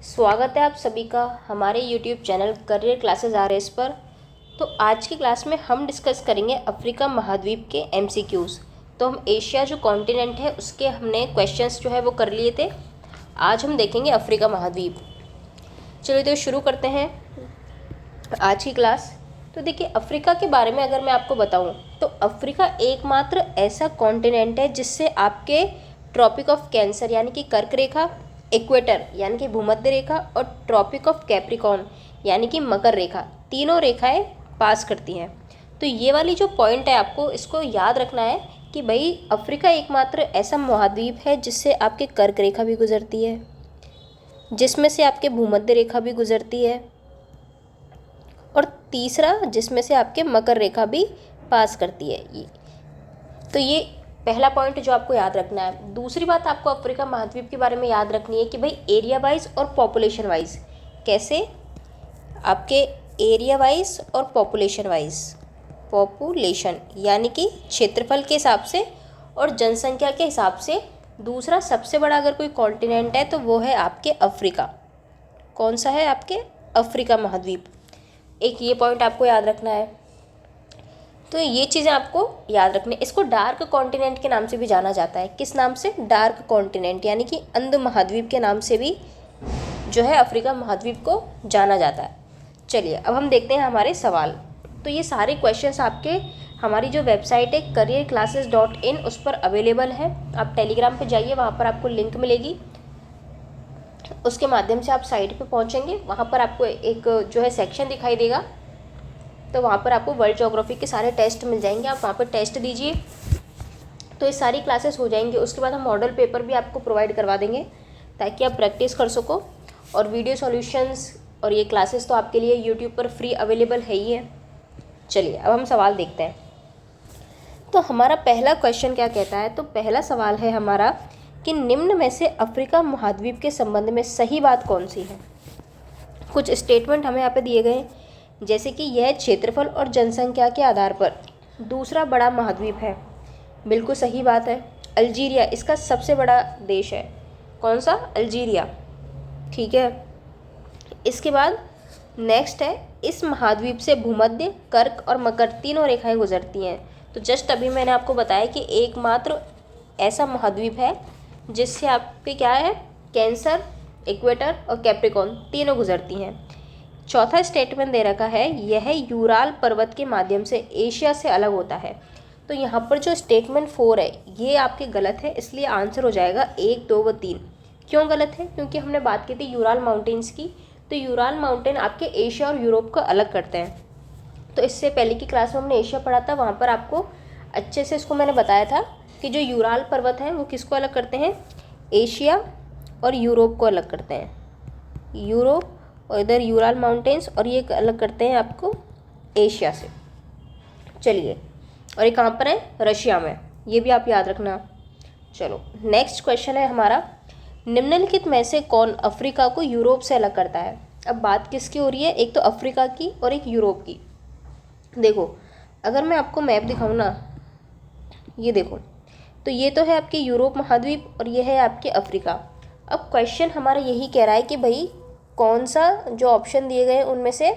स्वागत है आप सभी का हमारे YouTube channel career classes RS पर। तो आज की क्लास में हम डिस्कस करेंगे अफ्रीका महाद्वीप के MCQs। तो हम एशिया जो कॉन्टिनेंट है उसके हमने क्वेश्चंस जो है वो कर लिए थे। आज हम देखेंगे अफ्रीका महाद्वीप। चलिए तो शुरू करते हैं आज की क्लास। तो देखिए, अफ्रीका के बारे में अगर मैं आपको बताऊं तो अफ्रीका एकमात्र ऐसा कॉन्टिनेंट है जिससे आपके ट्रॉपिक ऑफ कैंसर यानी कि कर्क रेखा, इक्वेटर यानी कि भूमध्य रेखा और ट्रॉपिक ऑफ कैप्रिकॉर्न यानी कि मकर रेखा, तीनों रेखाएं पास करती हैं। तो ये वाली जो पॉइंट है आपको इसको याद रखना है कि भाई अफ्रीका एकमात्र ऐसा महाद्वीप है जिससे आपके कर्क रेखा भी गुजरती है, जिसमें से आपके भूमध्य रेखा भी गुजरती है और तीसरा जिसमें से आपके मकर रेखा भी पास करती है। तो ये पहला पॉइंट जो आपको याद रखना है। दूसरी बात आपको अफ्रीका महाद्वीप के बारे में याद रखनी है कि भाई एरिया वाइज और पॉपुलेशन वाइज कैसे, आपके एरिया वाइज और पॉपुलेशन वाइज, पॉपुलेशन यानी कि क्षेत्रफल के हिसाब से और जनसंख्या के हिसाब से दूसरा सबसे बड़ा अगर कोई कॉन्टिनेंट है तो वो है आपके अफ्रीका। कौन सा है? आपके अफ्रीका महाद्वीप। एक ये पॉइंट आपको याद रखना है। तो ये चीज़ें आपको याद रखनी है। इसको डार्क कॉन्टिनेंट के नाम से भी जाना जाता है। किस नाम से? डार्क कॉन्टिनेंट यानी कि अंध महाद्वीप के नाम से भी जो है अफ्रीका महाद्वीप को जाना जाता है। चलिए अब हम देखते हैं हमारे सवाल। तो ये सारे क्वेश्चंस आपके हमारी जो वेबसाइट है careerclasses.in उस पर अवेलेबल है। आप टेलीग्राम पे जाइए, वहाँ पर आपको लिंक मिलेगी, उसके माध्यम से आप साइट पे पहुँचेंगे। वहाँ पर आपको एक जो है सेक्शन दिखाई देगा, तो वहाँ पर आपको वर्ल्ड ज्योग्राफी के सारे टेस्ट मिल जाएंगे। आप वहाँ पर टेस्ट दीजिए तो ये सारी क्लासेस हो जाएंगी। उसके बाद हम मॉडल पेपर भी आपको प्रोवाइड करवा देंगे ताकि आप प्रैक्टिस कर सको। और वीडियो सॉल्यूशंस और ये क्लासेस तो आपके लिए यूट्यूब पर फ्री अवेलेबल है ही है। चलिए अब हम सवाल देखते हैं। तो हमारा पहला क्वेश्चन क्या कहता है? तो पहला सवाल है हमारा कि निम्न में से अफ्रीका महाद्वीप के संबंध में सही बात कौन सी है। कुछ स्टेटमेंट हमें यहाँ पे दिए गए, जैसे कि यह क्षेत्रफल और जनसंख्या के आधार पर दूसरा बड़ा महाद्वीप है। बिल्कुल सही बात है। अल्जीरिया इसका सबसे बड़ा देश है। कौन सा? अल्जीरिया। ठीक है। इसके बाद नेक्स्ट है, इस महाद्वीप से भूमध्य, कर्क और मकर तीनों रेखाएं गुजरती हैं। तो जस्ट अभी मैंने आपको बताया कि एकमात्र ऐसा महाद्वीप है जिससे आपके क्या है, कैंसर, इक्वेटर और कैप्रिकॉर्न तीनों गुजरती हैं। चौथा स्टेटमेंट दे रखा है, यह यूराल पर्वत के माध्यम से एशिया से अलग होता है। तो यहाँ पर जो स्टेटमेंट 4 है ये आपके गलत है, इसलिए आंसर हो जाएगा 1, 2 व 3। क्यों गलत है? क्योंकि हमने बात की थी यूराल माउंटेन्स की। तो यूराल माउंटेन आपके एशिया और यूरोप को अलग करते हैं। तो इससे पहले की क्लास में हमने एशिया पढ़ा था, वहाँ पर आपको अच्छे से इसको मैंने बताया था कि जो यूराल पर्वत हैं वो किसको अलग करते हैं? एशिया और यूरोप को अलग करते हैं। यूरोप और इधर यूराल माउंटेन्स, और ये अलग करते हैं आपको एशिया से। चलिए, और ये कहाँ पर है? रशिया में। ये भी आप याद रखना। चलो नेक्स्ट क्वेश्चन है हमारा, निम्नलिखित में से कौन अफ्रीका को यूरोप से अलग करता है। अब बात किसकी हो रही है? एक तो अफ्रीका की और एक यूरोप की। देखो, अगर मैं आपको मैप दिखाऊँ ना, ये देखो, तो ये तो है आपके यूरोप महाद्वीप और ये है आपके अफ्रीका। अब क्वेश्चन हमारा यही कह रहा है कि भाई कौन सा जो ऑप्शन दिए गए हैं उनमें से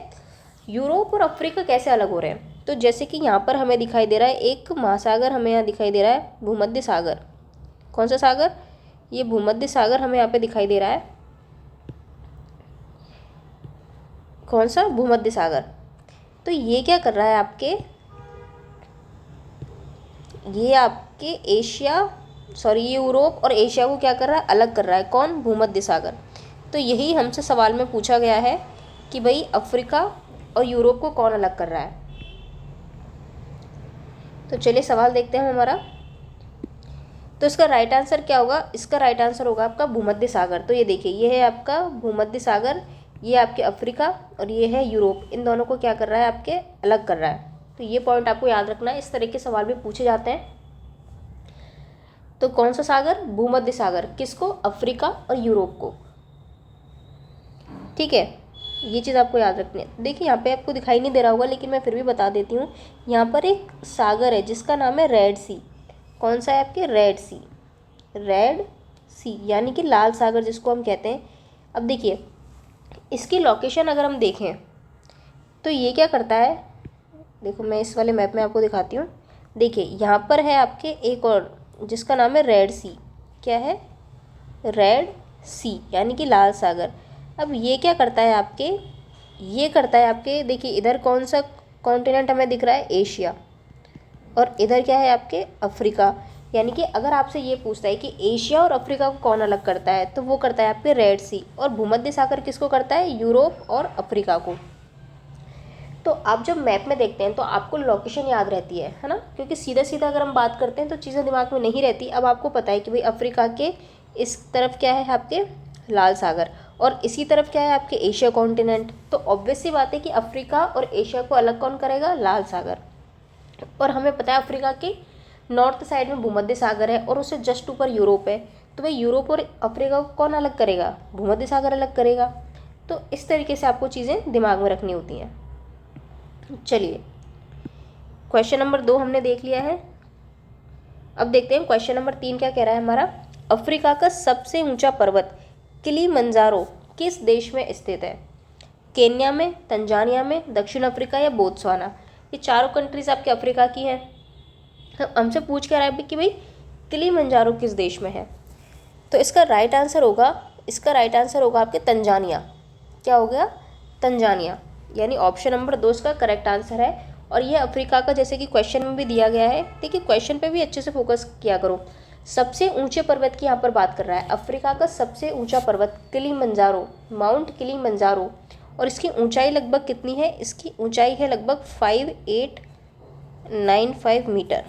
यूरोप और अफ्रीका कैसे अलग हो रहे हैं। तो जैसे कि यहाँ पर हमें दिखाई दे रहा है एक महासागर, हमें यहाँ दिखाई दे रहा है भूमध्य सागर। कौन सा सागर? ये भूमध्य सागर हमें यहाँ पे दिखाई दे रहा है। कौन सा? भूमध्य सागर। तो ये क्या कर रहा है आपके, ये आपके एशिया, सॉरी ये यूरोप और एशिया को क्या कर रहा है? अलग कर रहा है। कौन? भूमध्य सागर। तो यही हमसे सवाल में पूछा गया है कि भाई अफ्रीका और यूरोप को कौन अलग कर रहा है। तो चलिए सवाल देखते हैं हमारा। तो इसका राइट आंसर क्या होगा? इसका राइट आंसर होगा आपका भूमध्य सागर। तो ये देखिए, ये है आपका भूमध्य सागर, ये आपके अफ्रीका और ये है यूरोप। इन दोनों को क्या कर रहा है? आपके अलग कर रहा है। तो ये पॉइंट आपको याद रखना है। इस तरह के सवाल भी पूछे जाते हैं। तो कौन सा सागर? भूमध्य सागर। किसको? अफ्रीका और यूरोप को। ठीक है, ये चीज़ आपको याद रखनी है। देखिए यहाँ पे आपको दिखाई नहीं दे रहा होगा लेकिन मैं फिर भी बता देती हूँ। यहाँ पर एक सागर है जिसका नाम है रेड सी। कौन सा है आपके? रेड सी। रेड सी यानी कि लाल सागर जिसको हम कहते हैं। अब देखिए, इसकी लोकेशन अगर हम देखें तो ये क्या करता है, देखो मैं इस वाले मैप में आपको दिखाती हूँ। देखिए यहाँ पर है आपके एक और जिसका नाम है रेड सी। क्या है? रेड सी, यानी कि लाल सागर। अब ये क्या करता है आपके, ये करता है आपके, देखिए इधर कौन सा कॉन्टिनेंट हमें दिख रहा है? एशिया। और इधर क्या है आपके? अफ्रीका। यानी कि अगर आपसे ये पूछता है कि एशिया और अफ्रीका को कौन अलग करता है, तो वो करता है आपके रेड सी। और भूमध्य सागर किसको करता है? यूरोप और अफ्रीका को। तो आप जब मैप में देखते हैं तो आपको लोकेशन याद रहती है ना, क्योंकि सीधा सीधा अगर हम बात करते हैं तो चीज़ें दिमाग में नहीं रहती। अब आपको पता है कि भाई अफ्रीका के इस तरफ क्या है आपके? लाल सागर। और इसी तरफ क्या है आपके? Asia continent. तो ऑब्वियस सी बात है कि अफ्रीका और एशिया को अलग कौन करेगा? लाल सागर। और हमें पता है अफ्रीका के नॉर्थ साइड में भूमध्य सागर है और उससे जस्ट ऊपर यूरोप है। तो भाई यूरोप और अफ्रीका को कौन अलग करेगा? भूमध्य सागर अलग करेगा। तो इस तरीके से आपको चीज़ें दिमाग में रखनी होती हैं। चलिए, क्वेश्चन नंबर 2 हमने देख लिया है। अब देखते हैं क्वेश्चन नंबर 3 क्या कह रहा है हमारा। अफ्रीका का सबसे ऊंचा पर्वत किलिमंजारो किस देश में स्थित है? केन्या में, तंजानिया में, दक्षिण अफ्रीका या बोत्सवाना। ये चारों कंट्रीज आपके अफ्रीका की हैं। हमसे पूछ क्या रहा है कि भाई किलिमंजारो किस देश में है? तो इसका राइट आंसर होगा आपके तंजानिया। क्या हो गया? तंजानिया। यानी ऑप्शन नंबर 2 इसका करेक्ट आंसर है। और ये अफ्रीका का, जैसे कि क्वेश्चन में भी दिया गया है, देखिए क्वेश्चन पे भी अच्छे से फोकस किया करो। सबसे ऊंचे पर्वत की यहाँ पर बात कर रहा है। अफ्रीका का सबसे ऊंचा पर्वत किलिमंजारो, माउंट किलिमंजारो। और इसकी ऊंचाई लगभग कितनी है? इसकी ऊंचाई है लगभग 5895 मीटर।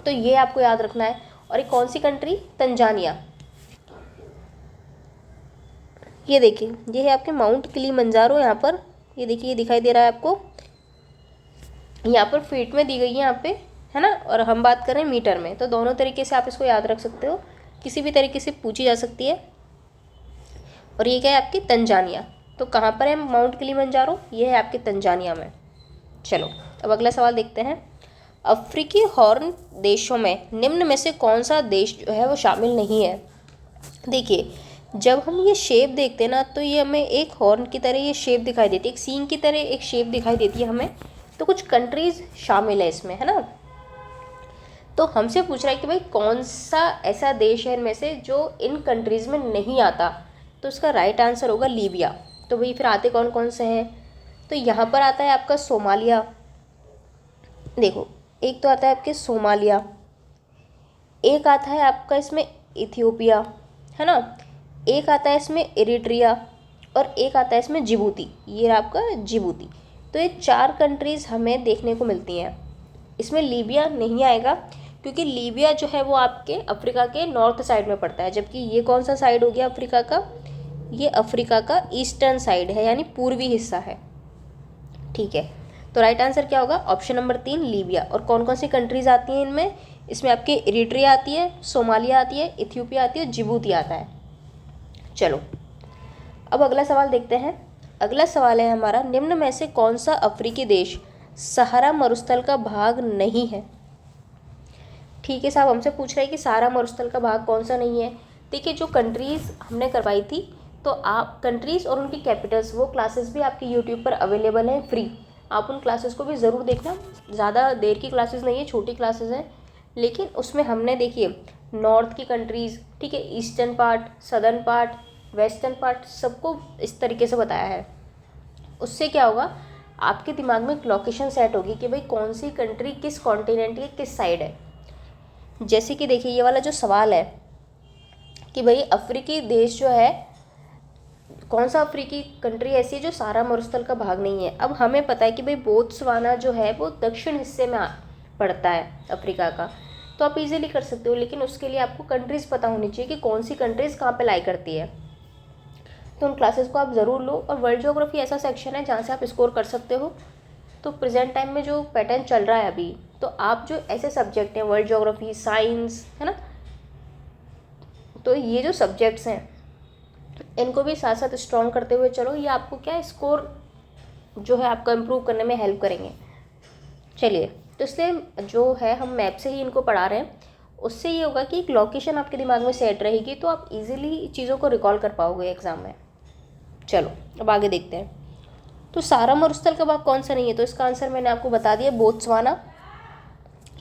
तो ये आपको याद रखना है। और ये कौन सी कंट्री? तंजानिया। ये देखिए ये है आपके माउंट किलिमंजारो। यहाँ पर ये देखिए, ये दिखाई दे रहा है आपको। यहाँ पर फीट में दी गई है यहाँ पे, है ना, और हम बात कर रहे हैं मीटर में। तो दोनों तरीके से आप इसको याद रख सकते हो, किसी भी तरीके से पूछी जा सकती है। और ये क्या है आपकी? तंजानिया। तो कहाँ पर है माउंट किलिमंजारो? ये है आपके तंजानिया में। चलो अब अगला सवाल देखते हैं। अफ्रीकी हॉर्न देशों में निम्न में से कौन सा देश जो है वो शामिल नहीं है? देखिए जब हम ये शेप देखते हैं ना, तो ये हमें एक हॉर्न की तरह ये शेप दिखाई देती है, एक सींग की तरह एक शेप दिखाई देती है हमें। तो कुछ कंट्रीज शामिल है इसमें, है ना। तो हमसे पूछ रहा है कि भाई कौन सा ऐसा देश है इनमें से जो इन कंट्रीज में नहीं आता? तो इसका राइट आंसर होगा लीबिया। तो भाई फिर आते कौन कौन से हैं? तो यहाँ पर आता है आपका सोमालिया। देखो एक तो आता है आपके सोमालिया, एक आता है आपका इसमें इथियोपिया, है ना, एक आता है इसमें इरिट्रिया, और एक आता है इसमें जिबूती। ये रहा आपका जिबूती। तो ये 4 कंट्रीज़ हमें देखने को मिलती हैं। इसमें लीबिया नहीं आएगा, क्योंकि लीबिया जो है वो आपके अफ्रीका के नॉर्थ साइड में पड़ता है। जबकि ये कौन सा साइड हो गया अफ्रीका का? ये अफ्रीका का ईस्टर्न साइड है, यानी पूर्वी हिस्सा है। ठीक है, तो राइट आंसर क्या होगा? Option number 3 Libya. और कौन कौन सी कंट्रीज आती हैं इनमें? इसमें आपके इरिट्रिया आती है, सोमालिया आती है, इथियोपिया आती है, जिबूती आता है। चलो अब अगला सवाल देखते हैं। अगला सवाल है हमारा, निम्न में से कौन सा अफ्रीकी देश सहारा मरुस्थल का भाग नहीं है? ठीक है साहब, हमसे पूछ रहे हैं कि सहारा मरुस्थल का भाग कौन सा नहीं है। देखिए जो कंट्रीज़ हमने करवाई थी, तो आप कंट्रीज़ और उनकी कैपिटल्स, वो क्लासेस भी आपकी यूट्यूब पर अवेलेबल हैं फ्री। आप उन क्लासेस को भी ज़रूर देखना। ज़्यादा देर की क्लासेस नहीं है, छोटी क्लासेस हैं, लेकिन उसमें हमने देखिए नॉर्थ की कंट्रीज़, ठीक है, eastern part, southern part, western part, सबको इस तरीके से बताया है। उससे क्या होगा, आपके दिमाग में एक लोकेशन सेट होगी कि भाई कौन सी कंट्री किस कॉन्टिनेंट के किस साइड है। जैसे कि देखिए ये वाला जो सवाल है कि भाई अफ्रीकी देश जो है, कौन सा अफ्रीकी कंट्री ऐसी है जो सहारा मरुस्थल का भाग नहीं है। अब हमें पता है कि भाई बोत्सवाना जो है वो दक्षिण हिस्से में पड़ता है अफ्रीका का, तो आप इजीली कर सकते हो। लेकिन उसके लिए आपको कंट्रीज़ पता होनी चाहिए कि कौन सी कंट्रीज़ कहाँ पे लाई करती है। तो उन क्लासेस को आप ज़रूर लो। और वर्ल्ड ज्योग्राफी ऐसा सेक्शन है जहाँ से आप स्कोर कर सकते हो। तो प्रेजेंट टाइम में जो पैटर्न चल रहा है अभी, तो आप जो ऐसे सब्जेक्ट हैं, वर्ल्ड ज्योग्राफी, साइंस, है ना, तो ये जो सब्जेक्ट्स हैं इनको भी साथ साथ स्ट्रॉन्ग करते हुए चलो। ये आपको क्या स्कोर जो है आपका इम्प्रूव करने में हेल्प करेंगे। चलिए, तो इसलिए जो है हम मैप से ही इनको पढ़ा रहे हैं। उससे ये होगा कि एक लोकेशन आपके दिमाग में सेट रहेगी, तो आप इजीली चीज़ों को रिकॉल कर पाओगे एग्ज़ाम में। चलो अब आगे देखते हैं। तो सारा मरुस्थल का भाग कौन सा नहीं है? तो इसका आंसर मैंने आपको बता दिया, बोत्सवाना।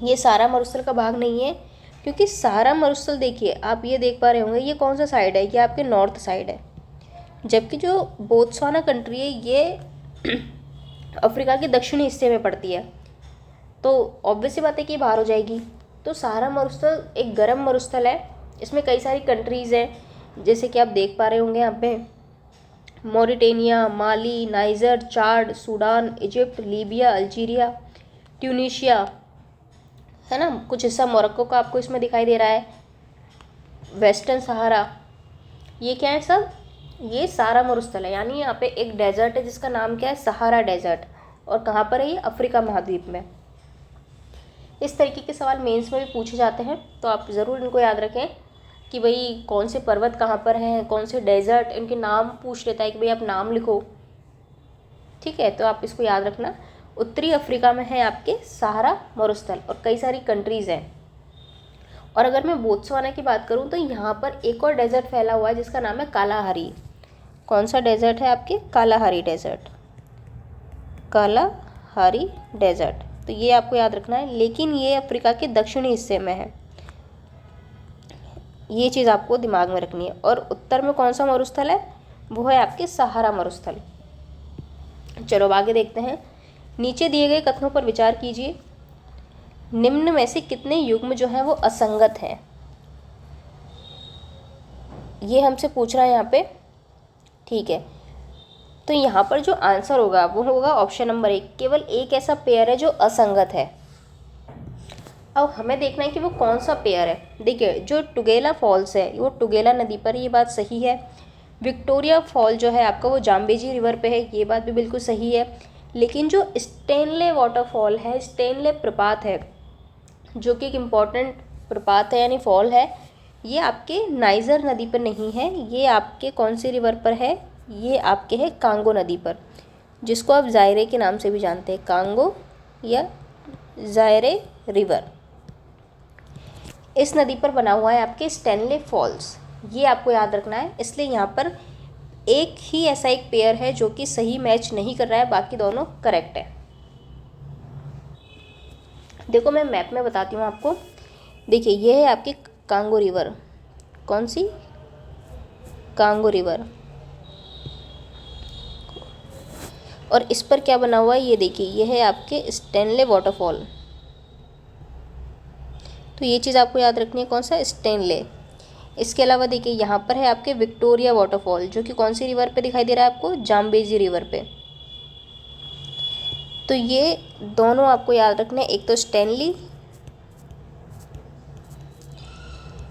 ये सारा मरुस्थल का भाग नहीं है, क्योंकि सारा मरुस्थल देखिए आप ये देख पा रहे होंगे, ये कौन सा साइड है? ये आपके नॉर्थ साइड है, जबकि जो बोत्सवाना कंट्री है ये अफ्रीका के दक्षिणी हिस्से में पड़ती है। तो ऑब्वियस सी बात है कि बाहर हो जाएगी। तो सारा मरुस्थल एक गर्म मरुस्थल है, इसमें कई सारी कंट्रीज़ हैं, जैसे कि आप देख पा रहे होंगे यहाँ पे Mauritania, Mali, Niger, Chad, Sudan, Egypt, Libya, Algeria, Tunisia, है ना। कुछ हिस्सा मोरक्को का आपको इसमें दिखाई दे रहा है, वेस्टर्न सहारा, ये क्या है सब? ये सारा मरुस्थल है। यानी यहाँ पे एक डेजर्ट है जिसका नाम क्या है? Sahara desert. और कहाँ पर है ये? अफ्रीका महाद्वीप में। इस तरीके के सवाल मेंस में भी पूछे जाते हैं, तो आप ज़रूर इनको याद रखें कि भाई कौन से पर्वत कहाँ पर हैं, कौन से डेजर्ट, इनके नाम पूछ लेता है कि भाई आप नाम लिखो। ठीक है, तो आप इसको याद रखना। उत्तरी अफ्रीका में है आपके सहारा मरुस्थल और कई सारी कंट्रीज़ हैं। और अगर मैं बोत्सवाना की बात करूं तो यहाँ पर एक और डेजर्ट फैला हुआ है जिसका नाम है कालाहारी। कौन सा डेजर्ट है आपके? Kalahari desert, Kalahari desert. तो ये आपको याद रखना है, लेकिन ये अफ्रीका के दक्षिणी हिस्से में है, ये चीज़ आपको दिमाग में रखनी है। और उत्तर में कौन सा मरुस्थल है? वो है आपके सहारा मरुस्थल। चलो अब आगे देखते हैं। नीचे दिए गए कथनों पर विचार कीजिए। निम्न में से कितने युग्म जो हैं वो असंगत हैं? ये हमसे पूछ रहा है यहाँ पे। ठीक है, तो यहाँ पर जो आंसर होगा वो होगा ऑप्शन नंबर 1। केवल एक ऐसा पेयर है जो असंगत है। अब हमें देखना है कि वो कौन सा पेयर है। देखिए जो टुगेला फॉल्स है वो टुगेला नदी पर, ये बात सही है। विक्टोरिया फॉल जो है आपका वो जाम्बेजी रिवर पे है, ये बात भी बिल्कुल सही है। लेकिन जो स्टेनले वाटरफॉल है, स्टेनले प्रपात है, जो कि एक इम्पॉर्टेंट प्रपात है यानी फॉल है, ये आपके नाइजर नदी पर नहीं है। ये आपके कौन सी रिवर पर है? ये आपके है कांगो नदी पर, जिसको आप जायरे के नाम से भी जानते हैं, कांगो या जायरे रिवर। इस नदी पर बना हुआ है आपके स्टेनले फॉल्स, ये आपको याद रखना है। इसलिए यहाँ पर एक ही ऐसा एक पेयर है जो कि सही मैच नहीं कर रहा है, बाकी दोनों करेक्ट है। देखो मैं मैप में बताती हूँ आपको। देखिए ये है आपकी कांगो रिवर। कौन सी? Congo river. और इस पर क्या बना हुआ है? ये देखिए ये है आपके स्टेनले वाटरफॉल। तो ये चीज़ आपको याद रखनी है, कौन सा? स्टेनले। इसके अलावा देखिए यहाँ पर है आपके विक्टोरिया वाटरफॉल, जो कि कौन सी रिवर पे दिखाई दे रहा है आपको? जाम्बेजी रिवर पे। तो ये दोनों आपको याद रखने, एक तो स्टेनली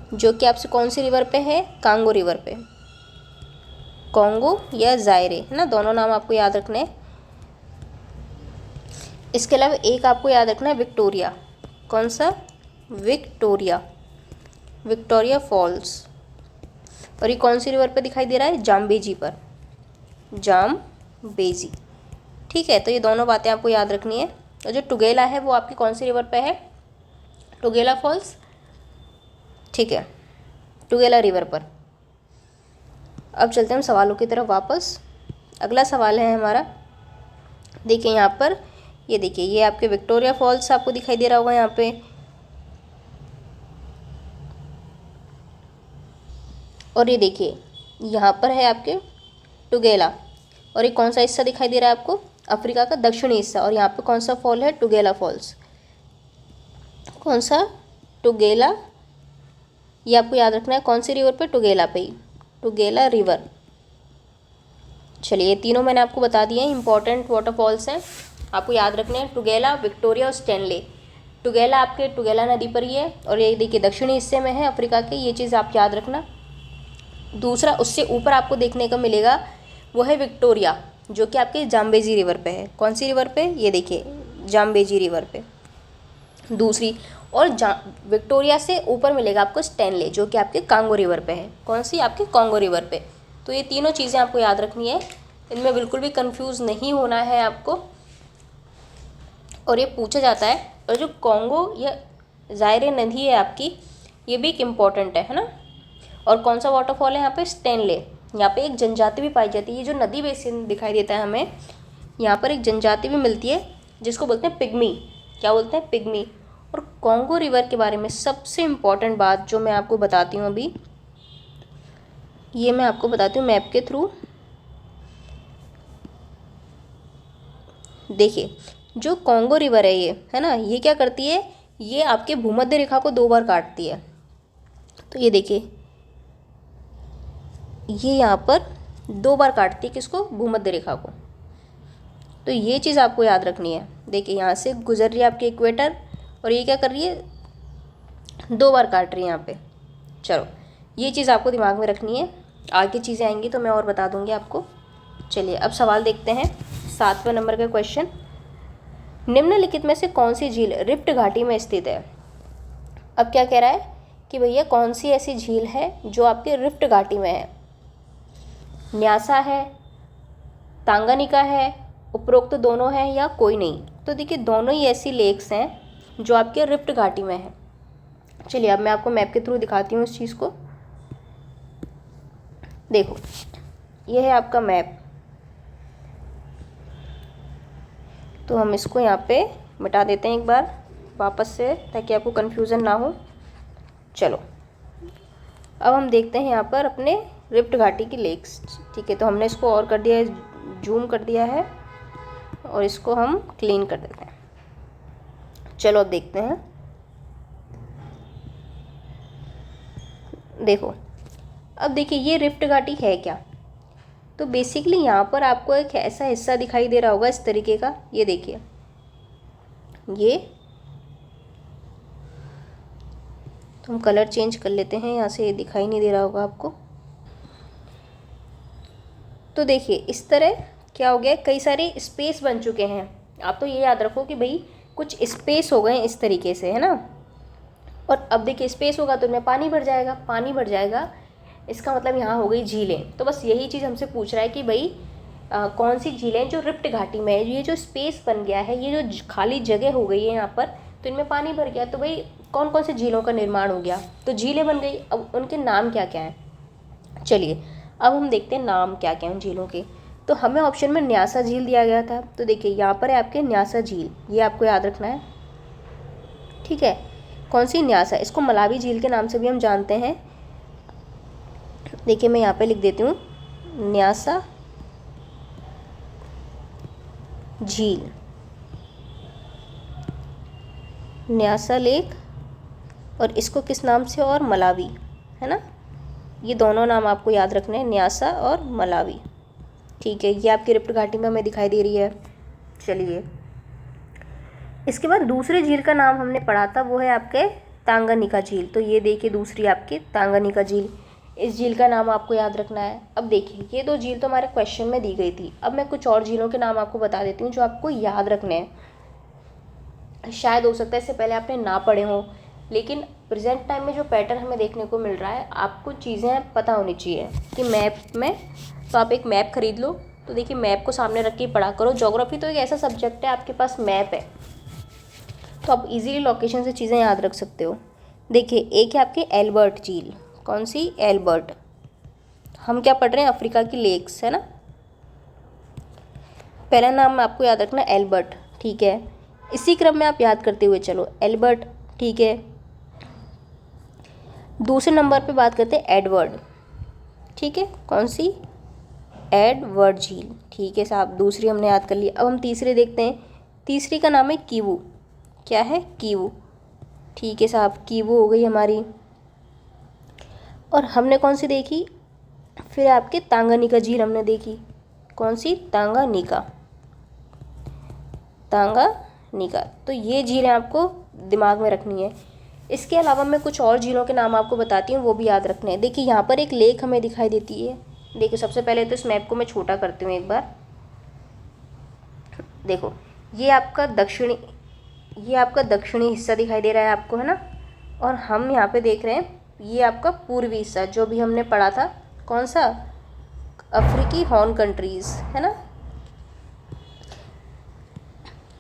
जो कि आपसे कौन सी रिवर पे है? कांगो रिवर पे, कॉन्गो या जायरे, है ना, दोनों नाम आपको याद रखने हैं। इसके अलावा एक आपको याद रखना है विक्टोरिया। कौन सा? Victoria, Victoria falls. और ये कौन सी रिवर पे दिखाई दे रहा है? जाम्बेजी पर, जाम्बेजी। ठीक है, तो ये दोनों बातें आपको याद रखनी है। और जो टुगेला है वो आपकी कौन सी रिवर पे है? Tugela falls. ठीक है, टुगेला रिवर पर। अब चलते हैं हम सवालों की तरफ वापस। अगला सवाल है हमारा, देखिए यहाँ पर, ये देखिए ये आपके विक्टोरिया फॉल्स आपको दिखाई दे रहा होगा यहाँ पे, और ये देखिए यहाँ पर है आपके टुगेला। और ये कौन सा हिस्सा दिखाई दे रहा है आपको? अफ्रीका का दक्षिणी हिस्सा। और यहाँ पे कौन सा फॉल है? Tugela falls. कौन सा? टुगेला। ये आपको याद रखना है कौन सी रिवर पे? टुगेला पे ही, टुगेला रिवर। चलिए ये तीनों मैंने आपको बता दिए हैं, इंपॉर्टेंट वाटरफॉल्स हैं, आपको याद रखने हैं, टुगेला, विक्टोरिया और स्टेनले। टुगेला आपके टुगेला नदी पर ही है, और ये देखिए दक्षिणी हिस्से में है अफ्रीका के, ये चीज़ आप याद रखना। दूसरा उससे ऊपर आपको देखने को मिलेगा वो है विक्टोरिया, जो कि आपके जाम्बेजी रिवर पे है। कौन सी रिवर पे? ये देखिए जाम्बेजी रिवर पे दूसरी। और विक्टोरिया से ऊपर मिलेगा आपको स्टेनले, जो कि आपके कांगो रिवर पे है। कौन सी? आपके कांगो रिवर पे। तो ये तीनों चीज़ें आपको याद रखनी है, इनमें बिल्कुल भी कंफ्यूज नहीं होना है आपको। और ये पूछा जाता है। और जो कांगो या जायरे नदी है आपकी, ये भी एक इम्पॉर्टेंट है ना। और कौन सा वाटरफॉल है यहाँ पे? स्टेनले। यहाँ पे एक जनजाति भी पाई जाती है। ये जो नदी बेसिन दिखाई देता है हमें, यहाँ पर एक जनजाति भी मिलती है जिसको बोलते हैं पिग्मी। क्या बोलते हैं? पिग्मी। और कॉन्गो रिवर के बारे में सबसे इम्पॉर्टेंट बात जो मैं आपको बताती हूँ अभी, ये मैं आपको बताती हूँ मैप के थ्रू। देखिए, जो कॉन्गो रिवर है ये, है ना, ये क्या करती है, ये आपके भूमध्य रेखा को 2 बार काटती है। तो ये देखिए, ये यहाँ पर 2 बार काटती है किसको? भूमध्य रेखा को। तो ये चीज़ आपको याद रखनी है। देखिए, यहाँ से गुजर रही है आपके इक्वेटर, और ये क्या कर रही है? 2 बार काट रही है यहाँ पे। चलो, ये चीज़ आपको दिमाग में रखनी है। आगे चीज़ें आएंगी तो मैं और बता दूंगी आपको। चलिए अब सवाल देखते हैं। 7वें नंबर का क्वेश्चन, निम्नलिखित में से कौन सी झील रिफ्ट घाटी में स्थित है? अब क्या कह रहा है कि भैया कौन सी ऐसी झील है जो आपके रिफ्ट घाटी में है? न्यासा है, तांगानिका है, उपरोक्त दोनों है या कोई नहीं? तो देखिए, दोनों ही ऐसी लेक्स हैं जो आपके रिफ्ट घाटी में है। चलिए अब मैं आपको मैप के थ्रू दिखाती हूँ इस चीज़ को। देखो, ये है आपका मैप। तो हम इसको यहाँ पे मिटा देते हैं एक बार वापस से, ताकि आपको कन्फ्यूज़न ना हो। चलो, अब हम देखते हैं यहाँ पर अपने रिफ्ट घाटी की लेक्स। ठीक है, तो हमने इसको और कर दिया है, जूम कर दिया है, और इसको हम क्लीन कर देते हैं। चलो अब देखते हैं। देखो, अब देखिए ये रिफ्ट घाटी है क्या? तो बेसिकली यहाँ पर आपको एक ऐसा हिस्सा दिखाई दे रहा होगा इस तरीके का। ये देखिए, ये तो हम कलर चेंज कर लेते हैं, यहाँ से ये दिखाई नहीं दे रहा होगा आपको। तो देखिए, इस तरह क्या हो गया, कई सारे स्पेस बन चुके हैं। आप तो ये याद रखो कि भाई कुछ स्पेस हो गए इस तरीके से, है ना। और अब देखिए, स्पेस होगा तो इनमें पानी भर जाएगा, पानी भर जाएगा, इसका मतलब यहाँ हो गई झीलें। तो बस यही चीज़ हमसे पूछ रहा है कि भाई कौन सी झीलें जो रिफ्ट घाटी में है। ये जो स्पेस बन गया है, ये जो खाली जगह हो गई है यहाँ पर, तो इनमें पानी भर गया, तो भाई कौन कौन से झीलों का निर्माण हो गया? तो झीलें बन गई। अब उनके नाम क्या क्या हैं? चलिए अब हम देखते हैं नाम क्या क्या हैं उन झीलों के। तो हमें ऑप्शन में न्यासा झील दिया गया था। तो देखिए, यहाँ पर है आपके न्यासा झील, ये आपको याद रखना है। ठीक है, कौन सी? न्यासा। इसको मलावी झील के नाम से भी हम जानते हैं। देखिए, मैं यहाँ पे लिख देती हूँ, न्यासा झील, न्यासा लेक, और इसको किस नाम से? और मलावी, है ना। ये दोनों नाम आपको याद रखने हैं, न्यासा और मलावी। ठीक है, ये आपकी रिफ्ट घाटी में हमें दिखाई दे रही है। चलिए, इसके बाद दूसरी झील का नाम हमने पढ़ा था, वो है आपके तांगानिका झील। तो ये देखिए, दूसरी आपकी तांगानिका झील, इस झील का नाम आपको याद रखना है। अब देखिए, ये 2 झील तो हमारे क्वेश्चन में दी गई थी। अब मैं कुछ और झीलों के नाम आपको बता देती हूँ जो आपको याद रखने हैं। शायद हो सकता है इससे पहले आपने ना पढ़े हों, लेकिन प्रेजेंट टाइम में जो पैटर्न हमें देखने को मिल रहा है, आपको चीज़ें पता होनी चाहिए कि मैप में, तो आप एक मैप खरीद लो। तो देखिए, मैप को सामने रख के पढ़ा करो। ज्योग्राफी तो एक ऐसा सब्जेक्ट है, आपके पास मैप है तो आप इजीली लोकेशन से चीज़ें याद रख सकते हो। देखिए, एक है आपकी एल्बर्ट झील। कौन सी? एल्बर्ट। हम क्या पढ़ रहे हैं? अफ्रीका की लेक्स, है ना। पहला नाम आपको याद रखना है एल्बर्ट। ठीक है, इसी क्रम में आप याद करते हुए चलो, एल्बर्ट। ठीक है, दूसरे नंबर पे बात करते हैं एडवर्ड। ठीक है, कौन सी? एडवर्ड झील। ठीक है साहब, दूसरी हमने याद कर ली। अब हम तीसरे देखते हैं। तीसरी का नाम है कीवू। क्या है? कीवू। ठीक है साहब, कीवू हो गई हमारी। और हमने कौन सी देखी? फिर आपके तांगानिका झील हमने देखी। कौन सी? तांगानिका। तांगानिका। तो ये झीलें आपको दिमाग में रखनी है। इसके अलावा मैं कुछ और झीलों के नाम आपको बताती हूँ, वो भी याद रखने हैं। देखिए, यहाँ पर एक लेक हमें दिखाई देती है। देखिए, सबसे पहले तो इस मैप को मैं छोटा करती हूँ एक बार। देखो, ये आपका दक्षिणी हिस्सा दिखाई दे रहा है आपको, है ना। और हम यहाँ पे देख रहे हैं, ये आपका पूर्वी हिस्सा, जो भी हमने पढ़ा था। कौन सा? अफ्रीकी हॉर्न कंट्रीज़, है ना।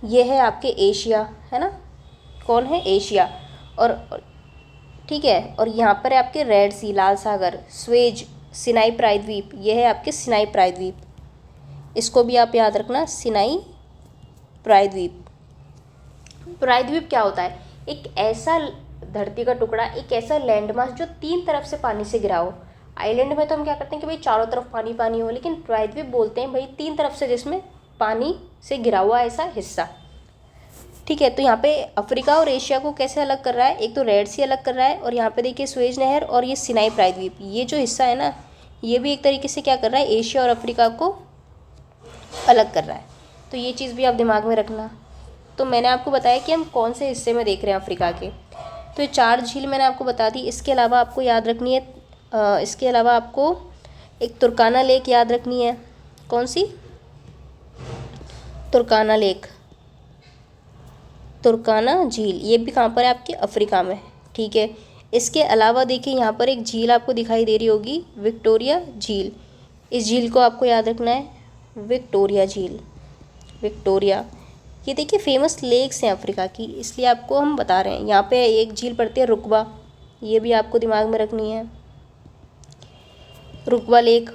ये है आपके एशिया, है ना। कौन है? एशिया। और ठीक है, और यहाँ पर है आपके रेड सी, लाल सागर, स्वेज सिनाई प्रायद्वीप, ये है आपके सिनाई प्रायद्वीप, इसको भी आप याद रखना, सिनाई प्रायद्वीप। प्रायद्वीप क्या होता है? एक ऐसा धरती का टुकड़ा, एक ऐसा लैंडमास जो 3 तरफ से पानी से घिरा हो। आइलैंड में तो हम क्या करते हैं कि भाई चारों तरफ पानी पानी हो, लेकिन प्रायद्वीप बोलते हैं भाई 3 तरफ से जिसमें पानी से घिरा हुआ ऐसा हिस्सा। ठीक है, तो यहाँ पे अफ्रीका और एशिया को कैसे अलग कर रहा है? एक तो रेड सी अलग कर रहा है, और यहाँ पे देखिए सुएज नहर और ये सिनाई प्रायद्वीप, ये जो हिस्सा है ना, ये भी एक तरीके से क्या कर रहा है? एशिया और अफ्रीका को अलग कर रहा है। तो ये चीज़ भी आप दिमाग में रखना। तो मैंने आपको बताया कि हम कौन से हिस्से में देख रहे हैं अफ्रीका के। तो ये 4 झील मैंने आपको बता दी। इसके अलावा आपको याद रखनी है, इसके अलावा आपको एक तुर्काना लेक याद रखनी है। कौन सी? तुर्काना लेक, तुर्काना झील, ये भी कहाँ पर है? आपके अफ्रीका में। ठीक है, इसके अलावा देखिए यहाँ पर एक झील आपको दिखाई दे रही होगी, विक्टोरिया झील। इस झील को आपको याद रखना है, विक्टोरिया झील, विक्टोरिया। ये देखिए फेमस लेक्स हैं अफ्रीका की, इसलिए आपको हम बता रहे हैं। यहाँ पे एक झील पड़ती है रुकबा, ये भी आपको दिमाग में रखनी है, रुकबा लेक।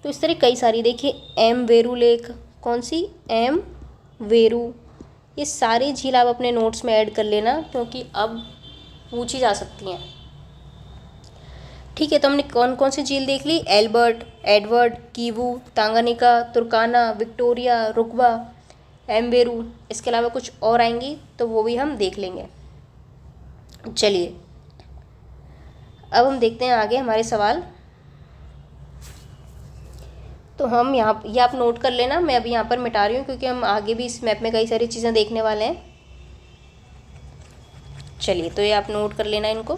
तो इस तरह कई सारी, देखिए एम वेरू लेक, कौन सी? एम वेरू। ये सारी झील आप अपने नोट्स में ऐड कर लेना, क्योंकि अब पूछी जा सकती हैं। ठीक है, तो हमने कौन कौन सी झील देख ली? Albert, Edward, Kivu, Tanganyika, Turkana, Victoria, Rukwa, Mweru. इसके अलावा कुछ और आएंगी तो वो भी हम देख लेंगे। चलिए अब हम देखते हैं आगे हमारे सवाल। तो हम यहाँ, ये आप नोट कर लेना, मैं अभी यहाँ पर मिटा रही हूँ क्योंकि हम आगे भी इस मैप में कई सारी चीज़ें देखने वाले हैं। चलिए, तो ये आप नोट कर लेना इनको।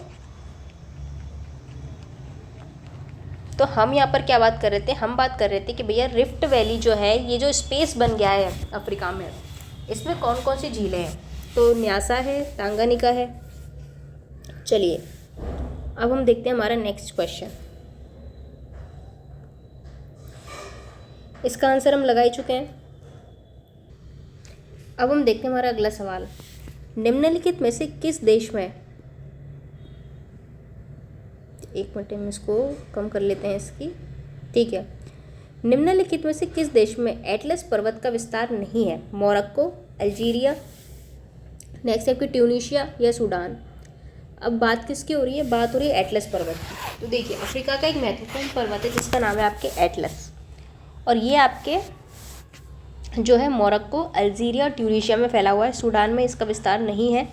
तो हम यहाँ पर क्या बात कर रहे थे? हम बात कर रहे थे कि भैया रिफ्ट वैली जो है, ये जो स्पेस बन गया है अफ्रीका में, इसमें कौन कौन सी झीलें हैं? तो न्यासा है, तांगानिका है। चलिए अब हम देखते हैं हमारा नेक्स्ट क्वेश्चन। इसका आंसर हम लगा ही चुके हैं। अब हम देखते हैं हमारा अगला सवाल। निम्नलिखित में से किस देश में, एक मिनट हम इसको कम कर लेते हैं इसकी। ठीक है, निम्नलिखित में से किस देश में एटलस पर्वत का विस्तार नहीं है? मोरक्को, अल्जीरिया, नेक्स्ट आपकी ट्यूनीशिया या सूडान। अब बात किसकी हो रही है? बात हो रही है एटलस पर्वत की। तो देखिए अफ्रीका का एक महत्वपूर्ण पर्वत है जिसका नाम है आपके एटलस, और ये आपके जो है मोरक्को, अल्जीरिया, ट्यूनीशिया में फैला हुआ है। सूडान में इसका विस्तार नहीं है।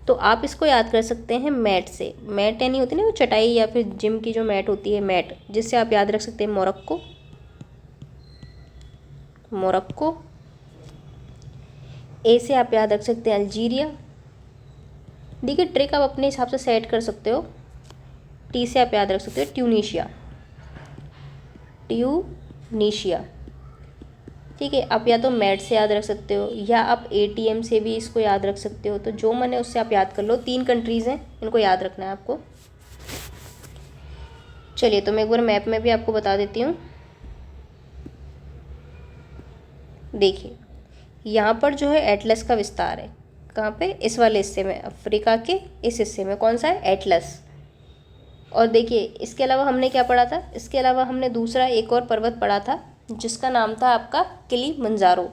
तो आप इसको याद कर सकते हैं मैट से। मैट यानी होती है ना वो चटाई या फिर जिम की जो मैट होती है, मैट, जिससे आप याद रख सकते हैं मोरक्को, मोरक्को। ए से आप याद रख सकते हैं अल्जीरिया। देखिए ट्रिक आप अपने हिसाब से सेट कर सकते हो। टी से आप याद रख सकते हो ट्यूनीशिया, ट्यूनीशिया। ठीक है, आप या तो मैट से याद रख सकते हो या आप एटीएम से भी इसको याद रख सकते हो। तो जो मैंने उससे आप याद कर लो। 3 कंट्रीज़ हैं, इनको याद रखना है आपको। चलिए तो मैं एक बार मैप में भी आपको बता देती हूँ। देखिए यहाँ पर जो है एटलस का विस्तार है, कहाँ पे? इस वाले हिस्से में, अफ्रीका के इस हिस्से में। कौन सा है? एटलस। और देखिए इसके अलावा हमने क्या पढ़ा था? इसके अलावा हमने दूसरा एक और पर्वत पढ़ा था जिसका नाम था आपका किलीमंजारो।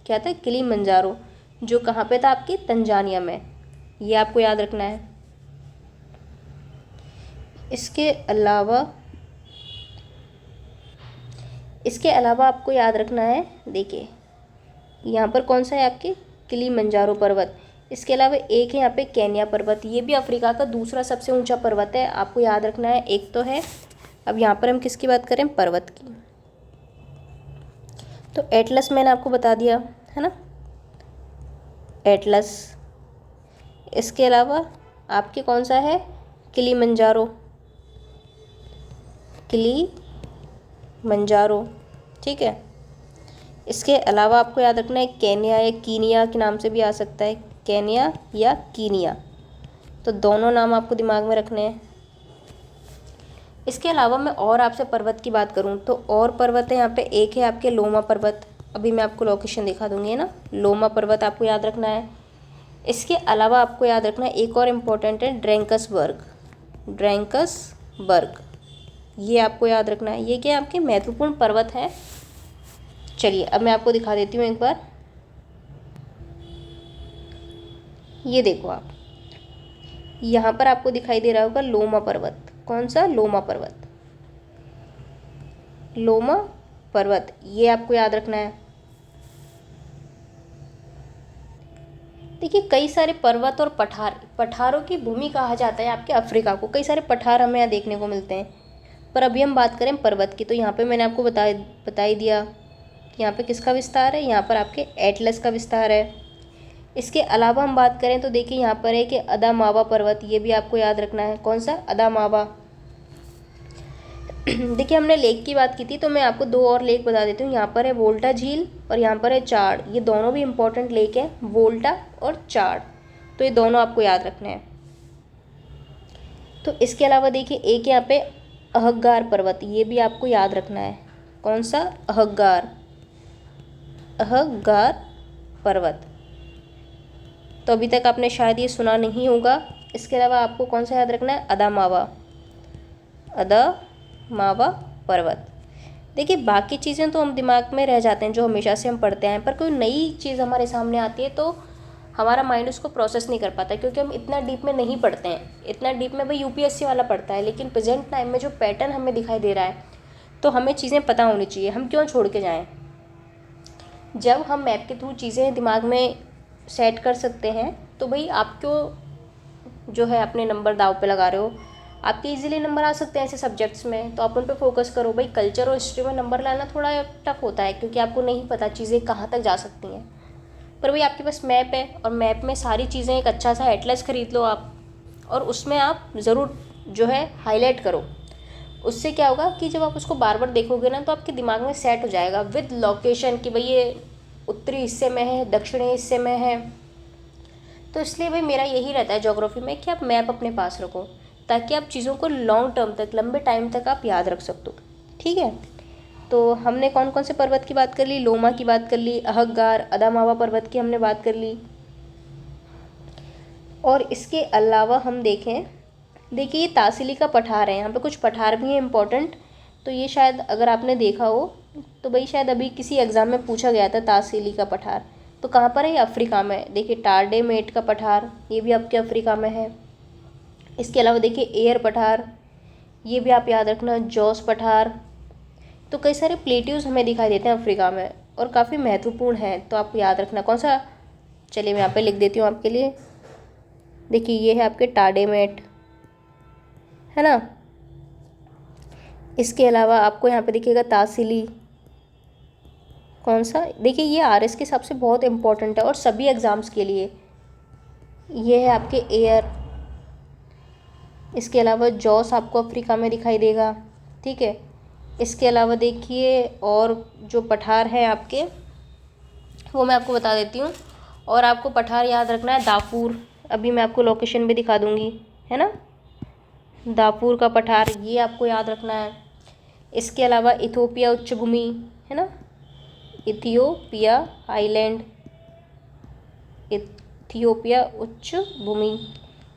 क्या था? किलीमंजारो, जो कहाँ पे था? आपके तंजानिया में। ये आपको याद रखना है। इसके अलावा आपको याद रखना है, देखिए यहाँ पर कौन सा है? आपके किलीमंजारो पर्वत। इसके अलावा एक है यहाँ पे केन्या पर्वत, ये भी अफ्रीका का दूसरा सबसे ऊंचा पर्वत है, आपको याद रखना है। एक तो है, अब यहाँ पर हम किसकी बात करें? पर्वत की। तो एटलस मैंने आपको बता दिया है ना, एटलस। इसके अलावा आपके कौन सा है? Kilimanjaro, Kilimanjaro. ठीक है, इसके अलावा आपको याद रखना है केन्या या कीनिया के नाम से भी आ सकता है, केन्या या कीनिया। तो दोनों नाम आपको दिमाग में रखने हैं। इसके अलावा मैं और आपसे पर्वत की बात करूं तो और पर्वत है यहाँ पे। एक है आपके लोमा पर्वत, अभी मैं आपको लोकेशन दिखा दूंगी, है ना। लोमा पर्वत आपको याद रखना है। इसके अलावा आपको याद रखना है एक और इम्पोर्टेंट है ड्रैंकसबर्ग, ड्रैंकसबर्ग। ये आपको याद रखना है। ये क्या आपके महत्वपूर्ण पर्वत हैं। चलिए अब मैं आपको दिखा देती हूँ एक बार। ये देखो आप, यहाँ पर आपको दिखाई दे रहा होगा लोमा पर्वत। कौन सा? लोमा पर्वत। लोमा पर्वत, ये आपको याद रखना है। देखिए कई सारे पर्वत और पठारों की भूमि कहा जाता है आपके अफ्रीका को। कई सारे पठार हमें यहाँ देखने को मिलते हैं, पर अभी हम बात करें पर्वत की, तो यहाँ पे मैंने आपको बता ही दिया। यहाँ पे किसका विस्तार है? यहाँ पर आपके एटलस का विस्तार है। इसके अलावा हम बात करें तो देखिए यहाँ पर है कि अदामावा पर्वत, ये भी आपको याद रखना है। कौन सा? अदामावा। देखिए हमने लेक की बात की थी, तो मैं आपको दो और लेक बता देती हूँ। यहाँ पर है वोल्टा झील और यहाँ पर है चाड। ये दोनों भी इम्पोर्टेंट लेक हैं, वोल्टा और चाड, तो ये दोनों आपको याद रखने हैं। तो इसके अलावा देखिए एक यहाँ पे अहग्गार पर्वत, ये भी आपको याद रखना है। कौन सा? अहग्गार पर्वत। तो अभी तक आपने शायद ये सुना नहीं होगा। इसके अलावा आपको कौन सा याद रखना है? अदामावा पर्वत। देखिए बाकी चीज़ें तो हम दिमाग में रह जाते हैं, जो हमेशा से हम पढ़ते हैं, पर कोई नई चीज़ हमारे सामने आती है तो हमारा माइंड उसको प्रोसेस नहीं कर पाता, क्योंकि हम इतना डीप में नहीं पढ़ते हैं। इतना डीप में भाई यूपीएससी वाला पढ़ता है, लेकिन प्रेजेंट टाइम में जो पैटर्न हमें दिखाई दे रहा है, तो हमें चीज़ें पता होनी चाहिए। हम क्यों छोड़ के जाएँ? जब हम मैप के थ्रू चीज़ें दिमाग में सेट कर सकते हैं, तो भाई आप क्यों जो है अपने नंबर दाव पे लगा रहे हो? आपके इजीली नंबर आ सकते हैं ऐसे सब्जेक्ट्स में, तो आप उन पे फोकस करो। भाई कल्चर और हिस्ट्री में नंबर लाना थोड़ा टफ होता है, क्योंकि आपको नहीं पता चीज़ें कहाँ तक जा सकती हैं। पर भाई आपके पास मैप है, और मैप में सारी चीज़ें, एक अच्छा सा एटलस खरीद लो आप, और उसमें आप ज़रूर जो है हाईलाइट करो। उससे क्या होगा कि जब आप उसको बार बार देखोगे ना, तो आपके दिमाग में सेट हो जाएगा विद लोकेशन कि भाई ये उत्तरी हिस्से में है, दक्षिणी हिस्से में है। तो इसलिए भाई मेरा यही रहता है ज्योग्राफी में कि आप मैप अपने पास रखो, ताकि आप चीज़ों को लॉन्ग टर्म तक, लंबे टाइम तक आप याद रख सकते हो। ठीक है, तो हमने कौन कौन से पर्वत की बात कर ली? लोमा की बात कर ली, अहग्गार, अदामावा पर्वत की हमने बात कर ली। और इसके अलावा हम देखें, देखिए ये तासीली का पठार है। यहाँ पे कुछ पठार भी हैं इम्पोर्टेंट, तो ये शायद अगर आपने देखा हो तो भाई शायद अभी किसी एग्ज़ाम में पूछा गया था तासीली का पठार। तो कहाँ पर है? ये अफ्रीका में। देखिए टारडेमेट का पठार, ये भी आपके अफ्रीका में है। इसके अलावा देखिए एयर पठार, ये भी आप याद रखना। जॉस पठार। तो कई सारे प्लेट्यूज हमें दिखाई देते हैं अफ्रीका में, और काफ़ी महत्वपूर्ण हैं, तो आप याद रखना। कौन सा? चलिए मैं यहाँ पे लिख देती हूँ आपके लिए। देखिए ये है आपके टारडेमेट, है ना। इसके अलावा आपको यहाँ पे दिखेगा तासीली। कौन सा? देखिए ये आरएस के हिसाब से बहुत इंपॉर्टेंट है, और सभी एग्ज़ाम्स के लिए। ये है आपके एयर। इसके अलावा जॉस आपको अफ्रीका में दिखाई देगा। ठीक है, इसके अलावा देखिए और जो पठार हैं आपके, वो मैं आपको बता देती हूँ। और आपको पठार याद रखना है दाफूर। अभी मैं आपको लोकेशन भी दिखा दूँगी, है ना। दाफूर का पठार, ये आपको याद रखना है। इसके अलावा इथोपिया उच्च भूमि, है ना, इथियोपिया आइलैंड, इथियोपिया उच्च भूमि,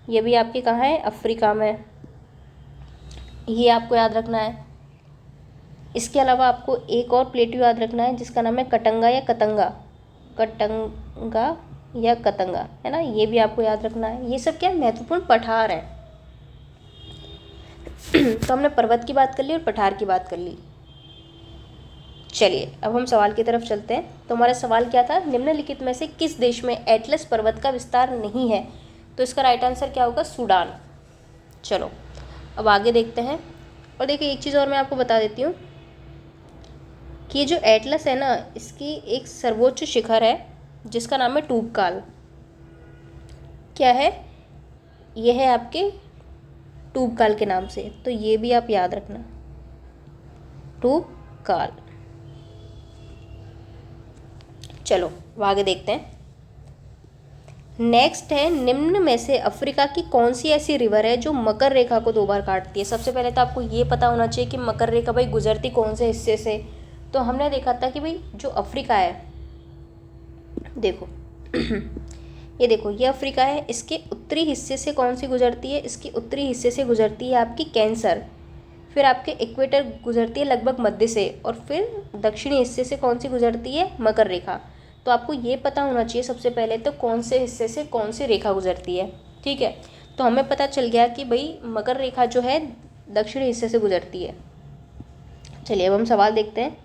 ये भी आपके कहाँ है? अफ्रीका में। ये आपको याद रखना है। इसके अलावा आपको एक और प्लेट्यू याद रखना है, जिसका नाम है कटंगा या कतंगा। कटंगा या कतंगा, है ना, ये भी आपको याद रखना है। ये सब क्या महत्वपूर्ण पठार हैं। तो हमने पर्वत की बात कर ली और पठार की बात कर ली। चलिए अब हम सवाल की तरफ चलते हैं। तो हमारा सवाल क्या था? निम्नलिखित में से किस देश में एटलस पर्वत का विस्तार नहीं है? तो इसका राइट आंसर क्या होगा? सूडान। चलो अब आगे देखते हैं। और देखिए एक चीज़ और मैं आपको बता देती हूँ कि ये जो एटलस है ना, इसकी एक सर्वोच्च शिखर है जिसका नाम है टूबकाल। क्या है? ये है आपके टूबकाल के नाम से, तो ये भी आप याद रखना, टूबकाल। चलो आगे देखते हैं। नेक्स्ट है, निम्न में से अफ्रीका की कौन सी ऐसी रिवर है जो मकर रेखा को 2 बार काटती है? सबसे पहले तो आपको ये पता होना चाहिए कि मकर रेखा भाई गुजरती कौन से हिस्से से। तो हमने देखा था कि भाई जो अफ्रीका है, देखो ये देखो ये अफ्रीका है, इसके उत्तरी हिस्से से कौन सी गुजरती है? इसके उत्तरी हिस्से से गुजरती है आपकी कैंसर। फिर आपके इक्वेटर गुजरती है लगभग मध्य से, और फिर दक्षिणी हिस्से से कौन सी गुजरती है, मकर रेखा। तो आपको ये पता होना चाहिए सबसे पहले तो कौन से हिस्से से कौन सी रेखा गुजरती है, ठीक है। तो हमें पता चल गया कि भाई मकर रेखा जो है दक्षिणी हिस्से से गुजरती है। चलिए अब हम सवाल देखते हैं।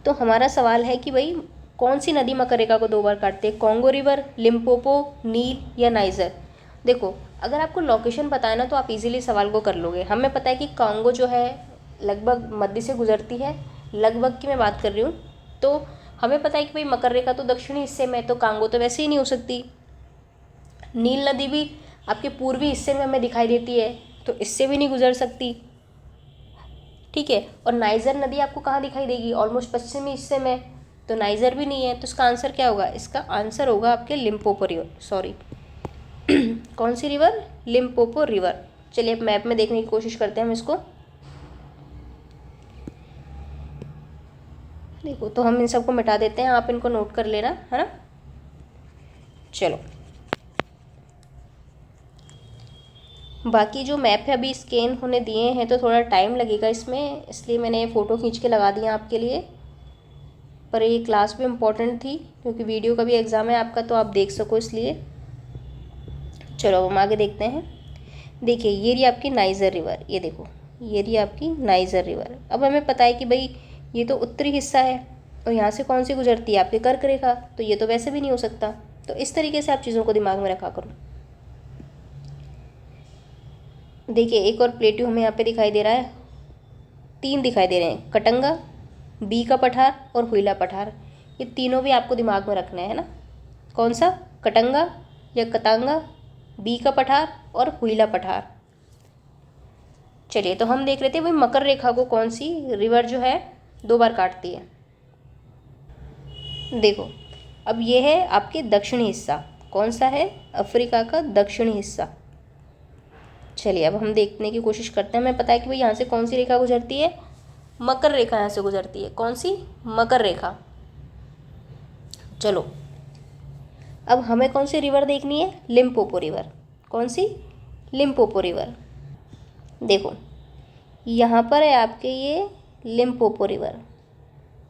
तो हमारा सवाल है कि भाई कौन सी नदी मकर रेखा को 2 बार काटती है, कॉन्गो रिवर, लिम्पोपो, नील या नाइजर। देखो अगर आपको लोकेशन पता है ना तो आप इजीली सवाल को कर लोगे। हमें पता है कि कॉन्गो जो है लगभग मध्य से गुजरती है, लगभग की मैं बात कर रही हूँ। तो हमें पता है कि भाई मकर रेखा तो दक्षिणी हिस्से में, तो कॉन्गो तो वैसे ही नहीं हो सकती। नील नदी भी आपके पूर्वी हिस्से में हमें दिखाई देती है, तो इससे भी नहीं गुजर सकती, ठीक है। और नाइजर नदी आपको कहाँ दिखाई देगी, ऑलमोस्ट पश्चिमी हिस्से में, तो नाइजर भी नहीं है। तो इसका आंसर क्या होगा, इसका आंसर होगा आपके लिम्पोपो रिवर, सॉरी कौन सी रिवर, लिम्पोपो रिवर। चलिए अब मैप में देखने की कोशिश करते हैं हम इसको। देखो तो हम इन सबको मिटा देते हैं, आप इनको नोट कर लेना, है ना। चलो बाकी जो मैप है अभी स्कैन होने दिए हैं तो थोड़ा टाइम लगेगा इसमें, इसलिए मैंने ये फ़ोटो खींच के लगा दिया आपके लिए। पर ये क्लास भी इम्पोर्टेंट थी क्योंकि वीडियो का भी एग्ज़ाम है आपका, तो आप देख सको इसलिए। चलो अब हम आगे देखते हैं। देखिए ये रही आपकी नाइजर रिवर, ये देखो ये रही आपकी नाइजर रिवर। अब हमें पता है कि भाई ये तो उत्तरी हिस्सा है और यहाँ से कौन सी गुजरती है, आपके कर्क रेखा, तो ये तो वैसे भी नहीं हो सकता। तो इस तरीके से आप चीज़ों को दिमाग में रखा करो। देखिए एक और प्लेट्यू हमें यहाँ पे दिखाई दे रहा है, 3 दिखाई दे रहे हैं, कटंगा, बी का पठार और हुइला पठार। ये तीनों भी आपको दिमाग में रखना है ना, कौन सा, कटंगा या कतांगा, बी का पठार और हुइला पठार। चलिए तो हम देख रहे थे भाई मकर रेखा को कौन सी रिवर जो है 2 बार काटती है। देखो अब ये है आपके दक्षिणी हिस्सा, कौन सा है, अफ्रीका का दक्षिणी हिस्सा। चलिए अब हम देखने की कोशिश करते हैं। हमें पता है कि भाई यहाँ से कौन सी रेखा गुजरती है, मकर रेखा यहाँ से गुजरती है, कौन सी, मकर रेखा। चलो अब हमें कौन सी रिवर देखनी है, लिम्पोपो रिवर, कौन सी, लिम्पोपो रिवर। देखो यहाँ पर है आपके ये लिम्पोपो रिवर,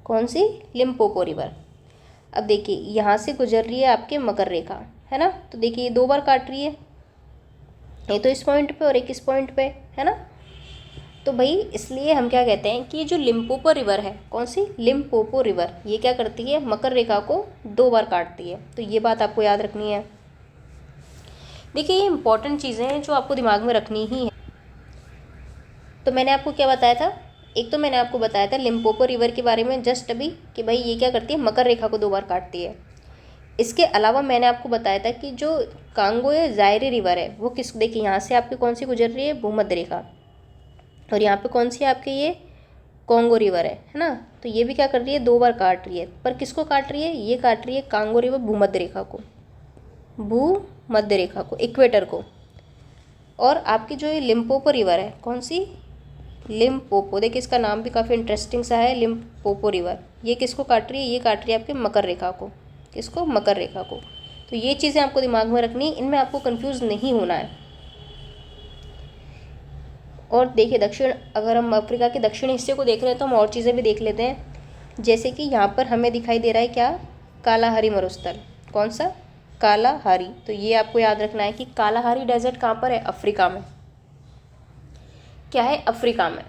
कौन सी, लिम्पोपो रिवर। अब देखिए यहाँ से गुजर रही है आपके मकर रेखा, है ना। तो देखिए ये 2 बार काट रही है, ये तो इस पॉइंट पे और एक इस पॉइंट पे, है ना। तो भाई इसलिए हम क्या कहते हैं कि जो लिम्पोपो रिवर है, कौन सी, लिम्पोपो रिवर, ये क्या करती है, मकर रेखा को 2 बार काटती है। तो ये बात आपको याद रखनी है। देखिए ये इंपॉर्टेंट चीज़ें हैं जो आपको दिमाग में रखनी ही है। तो मैंने आपको क्या बताया था, एक तो मैंने आपको बताया था लिम्पोपो रिवर के बारे में जस्ट अभी कि भाई ये क्या करती है, मकर रेखा को 2 बार काटती है। इसके अलावा मैंने आपको बताया था कि जो कांगो या जायरे रिवर है वो किस, देखिए यहाँ से आपकी कौन सी गुजर रही है, भूमध्य रेखा, और यहाँ पे कौन सी आपके ये कॉन्गो रिवर है ना। तो ये भी क्या कर रही है, 2 बार काट रही है। पर किसको काट रही है, ये काट रही है कांगो रिवर भूमध्य रेखा को, भूमध्य रेखा को, इक्वेटर को। और आपकी जो ये लिम्पोपो रिवर है, कौन सी, लिम्पोपो, देखिए इसका नाम भी काफ़ी इंटरेस्टिंग सा है, लिम्पोपो रिवर। ये किसको काट रही है, ये काट रही है आपके मकर रेखा को, किसको, मकर रेखा को। तो ये चीज़ें आपको दिमाग में रखनी, इनमें आपको कंफ्यूज नहीं होना है। और देखिए दक्षिण, अगर हम अफ्रीका के दक्षिणी हिस्से को देख रहे हैं तो हम और चीज़ें भी देख लेते हैं। जैसे कि यहाँ पर हमें दिखाई दे रहा है क्या, कालाहारी मरुस्थल, कौन सा, कालाहारी। तो ये आपको याद रखना है कि कालाहारी डेजर्ट कहाँ पर है, अफ्रीका में, क्या है, अफ्रीका में।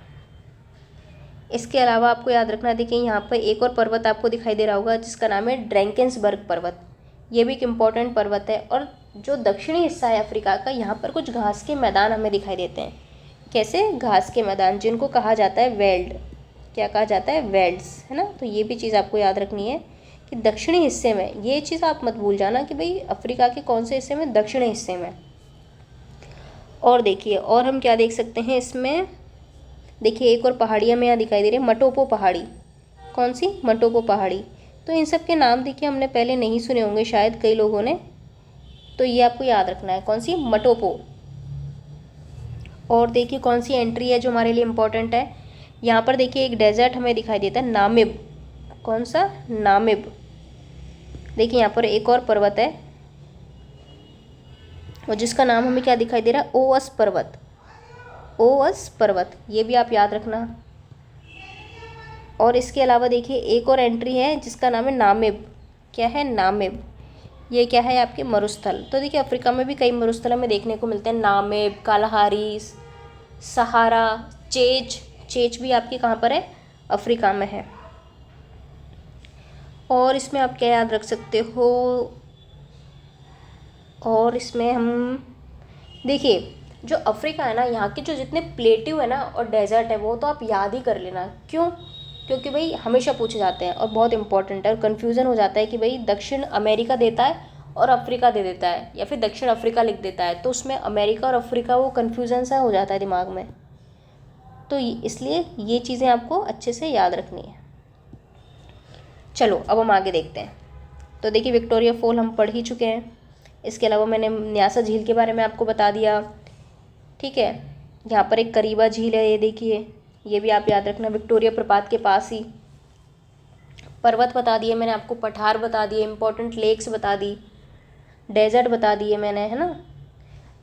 इसके अलावा आपको याद रखना, देखिए यहाँ पर एक और पर्वत आपको दिखाई दे रहा होगा जिसका नाम है ड्रैंकेंसबर्ग पर्वत। ये भी एक इम्पॉर्टेंट पर्वत है। और जो दक्षिणी हिस्सा है अफ्रीका का, यहाँ पर कुछ घास के मैदान हमें दिखाई देते हैं। कैसे, घास के मैदान, जिनको कहा जाता है वेल्ड, क्या कहा जाता है, वेल्ड्स, है ना। तो ये भी चीज़ आपको याद रखनी है कि दक्षिणी हिस्से में, ये चीज़ आप मत भूल जाना कि भाई अफ्रीका के कौन से हिस्से में, दक्षिणी हिस्से में। और देखिए और हम क्या देख सकते हैं इसमें, देखिए एक और पहाड़ी हमें यहाँ दिखाई दे रही है, मटोपो पहाड़ी, कौन सी, मटोपो पहाड़ी। तो इन सब के नाम देखिए हमने पहले नहीं सुने होंगे शायद कई लोगों ने, तो ये आपको याद रखना है, कौन सी, मटोपो। और देखिए कौन सी एंट्री है जो हमारे लिए इम्पोर्टेंट है, यहाँ पर देखिए एक डेजर्ट हमें दिखाई देता है, नामिब, कौन सा, नामिब। देखिए यहाँ पर एक और पर्वत है और जिसका नाम हमें क्या दिखाई दे रहा है, ओवस पर्वत, ओवस पर्वत, ये भी आप याद रखना। और इसके अलावा देखिए एक और एंट्री है जिसका नाम है नामिब। क्या है? नामिब। ये क्या है? आपके मरुस्थल। तो देखिए अफ्रीका में भी कई मरुस्थल हमें देखने को मिलते हैं, नामिब, कालाहारी, सहारा, चेच। चेच भी आपकी कहाँ पर है? अफ्रीका में है। और इसमें आप क्या याद रख सकते हो? और इसमें हम देखिए जो अफ्रीका है ना, यहाँ के जो जितने प्लेट्यू है ना और डेजर्ट है वो तो आप याद ही कर लेना। क्यों? क्योंकि भाई हमेशा पूछे जाते हैं और बहुत इंपॉर्टेंट है, और कन्फ्यूज़न हो जाता है कि भाई दक्षिण अमेरिका देता है और अफ्रीका दे देता है, या फिर दक्षिण अफ्रीका लिख देता है, तो उसमें अमेरिका और अफ्रीका वो कन्फ्यूज़न सा हो जाता है दिमाग में। तो इसलिए ये चीज़ें आपको अच्छे से याद रखनी है। चलो अब हम आगे देखते हैं। तो देखिए विक्टोरिया फॉल हम पढ़ ही चुके हैं। इसके अलावा मैंने न्यासा झील के बारे में आपको बता दिया। ठीक है, यहाँ पर एक करीबा झील है, ये देखिए, ये भी आप याद रखना, विक्टोरिया प्रपात के पास ही। पर्वत बता दिए मैंने आपको, पठार बता दिए, इंपॉर्टेंट लेक्स बता दी, डेजर्ट बता दिए मैंने, है ना।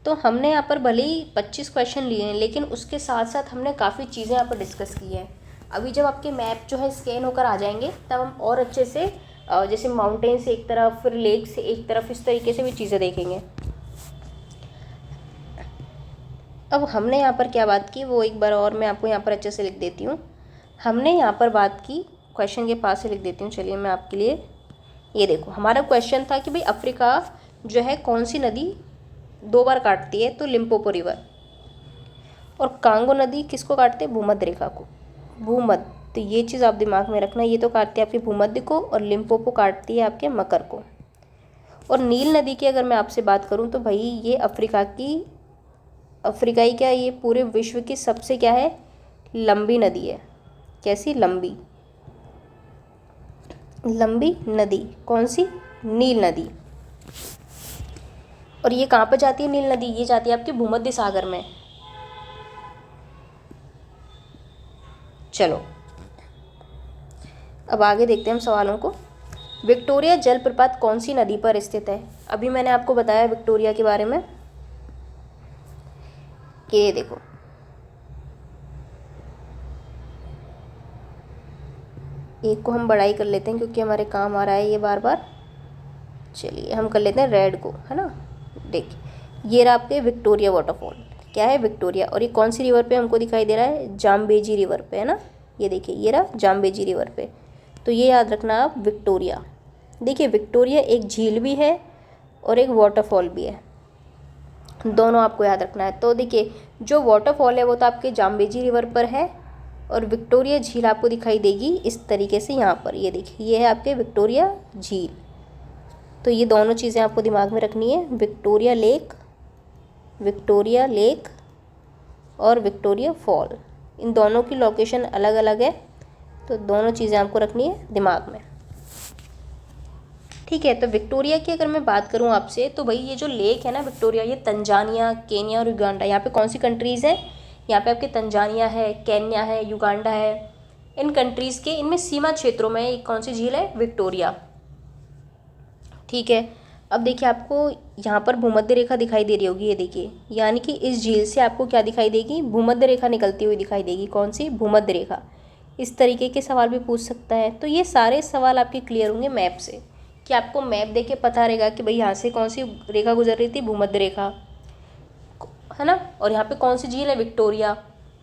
तो हमने यहाँ पर भले ही 25 क्वेश्चन लिए हैं, लेकिन उसके साथ साथ हमने काफ़ी चीज़ें यहाँ पर डिस्कस की हैं। अभी जब आपके मैप जो है स्कैन होकर आ जाएंगे तब हम और अच्छे से जैसे माउंटेन्स एक तरफ, फिर लेक से एक तरफ, इस तरीके से भी चीज़ें देखेंगे। अब हमने यहाँ पर क्या बात की वो एक बार और मैं आपको यहाँ पर अच्छे से लिख देती हूँ। हमने यहाँ पर बात की, क्वेश्चन के पास से लिख देती हूँ, चलिए मैं आपके लिए। ये देखो हमारा क्वेश्चन था कि भाई अफ्रीका जो है कौन सी नदी 2 बार काटती है, तो लिम्पोपो रिवर। और कांगो नदी किसको काटते हैं? भूमध्य रेखा को, भूमध्य। तो ये चीज़ आप दिमाग में रखना, ये तो काटती है आपके भूमध्य को, और लिम्पोपो काटती है आपके मकर को। और नील नदी की अगर मैं आपसे बात करूँ तो भाई ये अफ्रीकाई क्या, ये पूरे विश्व की सबसे क्या है, लंबी नदी है। कैसी? लंबी नदी। कौन सी? नील नदी। और ये कहाँ पर जाती है नील नदी? ये जाती है आपके भूमध्य सागर में। चलो अब आगे देखते हैं हम सवालों को। विक्टोरिया जलप्रपात कौन सी नदी पर स्थित है? अभी मैंने आपको बताया विक्टोरिया के बारे में, कि ये देखो एक को हम बड़ा ही कर लेते हैं क्योंकि हमारे काम आ रहा है ये बार बार। चलिए हम कर लेते हैं रेड को, है ना। देखिए ये रहा आपके विक्टोरिया वाटरफॉल। क्या है? विक्टोरिया। और ये कौन सी रिवर पे हमको दिखाई दे रहा है? जाम्बेजी रिवर पे, है ना। ये देखिए ये रहा जाम्बेजी रिवर पे। तो ये याद रखना आप, विक्टोरिया। देखिए विक्टोरिया एक झील भी है और एक वाटरफॉल भी है, दोनों आपको याद रखना है। तो देखिए जो वाटरफॉल है वो तो आपके जाम्बेजी रिवर पर है, और विक्टोरिया झील आपको दिखाई देगी इस तरीके से यहाँ पर। ये देखिए ये है आपके विक्टोरिया झील। तो ये दोनों चीज़ें आपको दिमाग में रखनी है, विक्टोरिया लेक और विक्टोरिया फॉल। इन दोनों की लोकेशन अलग अलग है, तो दोनों चीज़ें आपको रखनी है दिमाग में। ठीक है, तो विक्टोरिया की अगर मैं बात करूं आपसे, तो भाई ये जो लेक है ना विक्टोरिया, ये तंजानिया, केन्या और युगांडा, यहाँ पे कौन सी कंट्रीज़ है? यहाँ पे आपके तंजानिया है, केन्या है, युगांडा है। इन कंट्रीज़ के इनमें सीमा क्षेत्रों में एक कौन सी झील है? विक्टोरिया। ठीक है, अब देखिए आपको यहाँ पर भूमध्य रेखा दिखाई दे रही होगी, ये देखिए, यानी कि इस झील से आपको क्या दिखाई देगी? भूमध्य रेखा निकलती हुई दिखाई देगी। कौन सी? भूमध्य रेखा। इस तरीके के सवाल भी पूछ सकता है। तो ये सारे सवाल आपके क्लियर होंगे मैप से, कि आपको मैप देख के पता रहेगा कि भाई यहाँ से कौन सी रेखा गुजर रही थी? भूमध्य रेखा, है ना। और यहाँ पे कौन सी झील है? विक्टोरिया।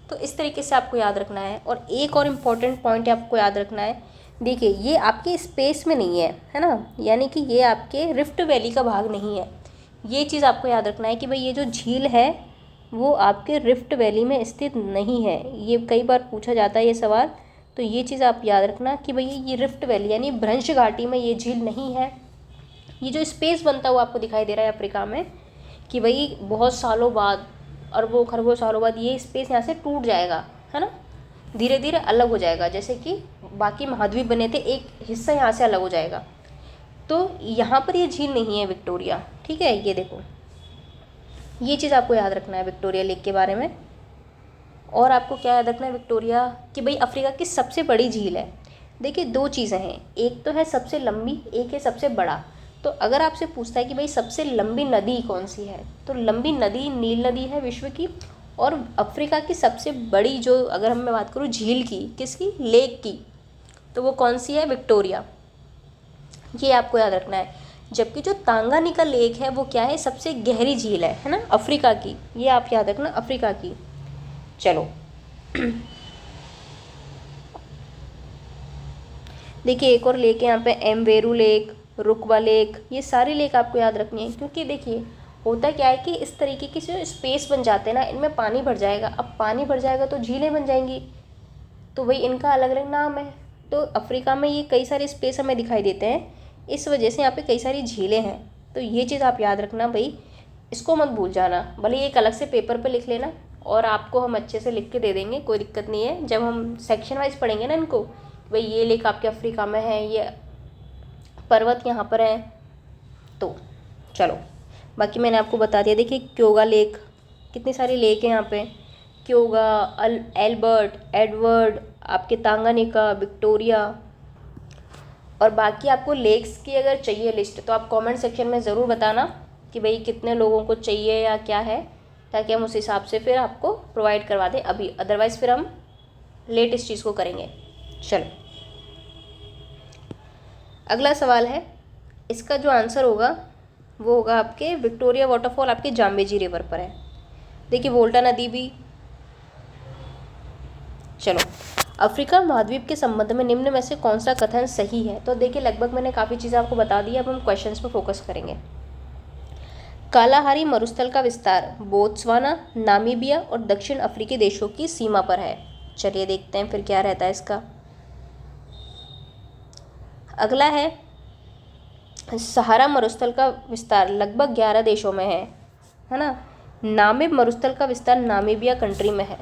तो इस तरीके से आपको याद रखना है। और एक और इम्पॉर्टेंट पॉइंट आपको याद रखना है, देखिए ये आपके स्पेस में नहीं है ना, यानी कि ये आपके रिफ्ट वैली का भाग नहीं है। ये चीज़ आपको याद रखना है कि भाई ये जो झील है वो आपके रिफ्ट वैली में स्थित नहीं है। ये कई बार पूछा जाता है ये सवाल, तो ये चीज़ आप याद रखना कि भाई ये रिफ्ट वैली यानी भ्रंश घाटी में ये झील नहीं है। ये जो स्पेस बनता हुआ आपको दिखाई दे रहा है अफ्रीका में, कि भाई बहुत सालों बाद, अरबों खरबों सालों बाद ये स्पेस यहाँ से टूट जाएगा, है ना, धीरे धीरे अलग हो जाएगा। जैसे कि बाकी महाद्वीप बने थे, एक हिस्सा यहाँ से अलग हो जाएगा। तो यहाँ पर ये झील नहीं है विक्टोरिया। ठीक है, ये देखो ये चीज़ आपको याद रखना है विक्टोरिया लेक के बारे में। और आपको क्या याद रखना है विक्टोरिया, कि भाई अफ्रीका की सबसे बड़ी झील है। देखिए 2 चीज़ें हैं, एक तो है सबसे लंबी, एक है सबसे बड़ा। तो अगर आपसे पूछता है कि भाई सबसे लंबी नदी कौन सी है, तो लंबी नदी नील नदी है विश्व की, और अफ्रीका की सबसे बड़ी जो, अगर मैं बात करूँ झील की, किसकी, लेक की, तो वो कौन सी है, विक्टोरिया। ये आपको याद रखना है। जबकि जो तांगानिका लेक है वो क्या है, सबसे गहरी झील है ना, अफ्रीका की। ये आप याद रखना, अफ्रीका की। चलो देखिए एक और लेक है यहाँ पे, एमवेरू लेक, रुकवा लेक, ये सारी लेक आपको याद रखनी है। क्योंकि देखिए होता क्या है कि इस तरीके की जो स्पेस बन जाते हैं ना, इनमें पानी भर जाएगा। अब पानी भर जाएगा तो झीलें बन जाएंगी, तो भाई इनका अलग अलग नाम है। तो अफ्रीका में ये कई सारे स्पेस हमें दिखाई देते हैं, इस वजह से यहाँ पे कई सारी झीलें हैं। तो ये चीज़ आप याद रखना भाई, इसको मत भूल जाना। भले एक अलग से पेपर पे लिख लेना, और आपको हम अच्छे से लिख के दे देंगे, कोई दिक्कत नहीं है। जब हम सेक्शन वाइज पढ़ेंगे ना इनको, भाई ये लेक आपके अफ्रीका में है, ये पर्वत यहाँ पर है। तो चलो, बाकी मैंने आपको बता दिया। देखिए क्योगा लेक, कितनी सारी लेक है यहाँ पे, क्योगा, एल्बर्ट, एडवर्ड, आपके तांगानिका, विक्टोरिया। और बाकी आपको लेक्स की अगर चाहिए लिस्ट, तो आप कमेंट सेक्शन में ज़रूर बताना कि भाई कितने लोगों को चाहिए या क्या है, ताकि हम उस हिसाब से फिर आपको प्रोवाइड करवा दें अभी। अदरवाइज़ फिर हम लेट इस चीज़ को करेंगे। चलो अगला सवाल है, इसका जो आंसर होगा वो होगा आपके विक्टोरिया वाटरफॉल आपके जाम्बेजी रिवर पर है। देखिए वोल्टा नदी भी। चलो, अफ्रीका महाद्वीप के संबंध में निम्न में से कौन सा कथन सही है। तो देखिए लगभग मैंने काफ़ी चीज़ें आपको बता दी, अब हम क्वेश्चंस पे फोकस करेंगे। कालाहारी मरुस्थल का विस्तार बोत्सवाना, नामीबिया और दक्षिण अफ्रीकी देशों की सीमा पर है। चलिए देखते हैं फिर क्या रहता है इसका। अगला है, सहारा मरुस्थल का विस्तार लगभग 11 देशों में है ना। नामिब मरुस्थल का विस्तार नामीबिया कंट्री में है।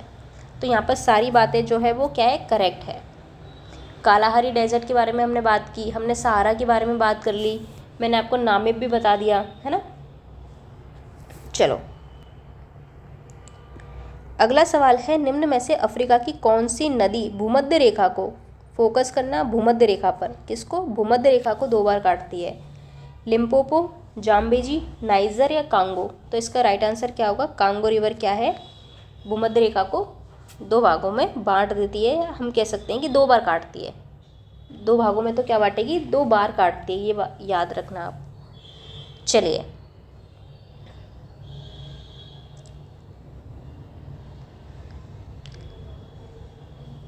तो यहाँ पर सारी बातें जो है वो क्या है, करेक्ट है। कालाहारी डेजर्ट के बारे में हमने बात की, हमने सहारा के बारे में बात कर ली, मैंने आपको नामिब भी बता दिया है ना। चलो अगला सवाल है, निम्न में से अफ्रीका की कौन सी नदी भूमध्य रेखा को, फोकस करना भूमध्य रेखा पर, किसको, भूमध्य रेखा को 2 बार काटती है। लिम्पोपो, जाम्बेजी, नाइजर या कांगो। तो इसका राइट आंसर क्या होगा, कांगो रिवर क्या है, भूमध्य रेखा को 2 भागों में बांट देती है। हम कह सकते हैं कि 2 बार काटती है। 2 भागों में तो क्या बांटेगी, 2 बार काटती है, ये याद रखना आप। चलिए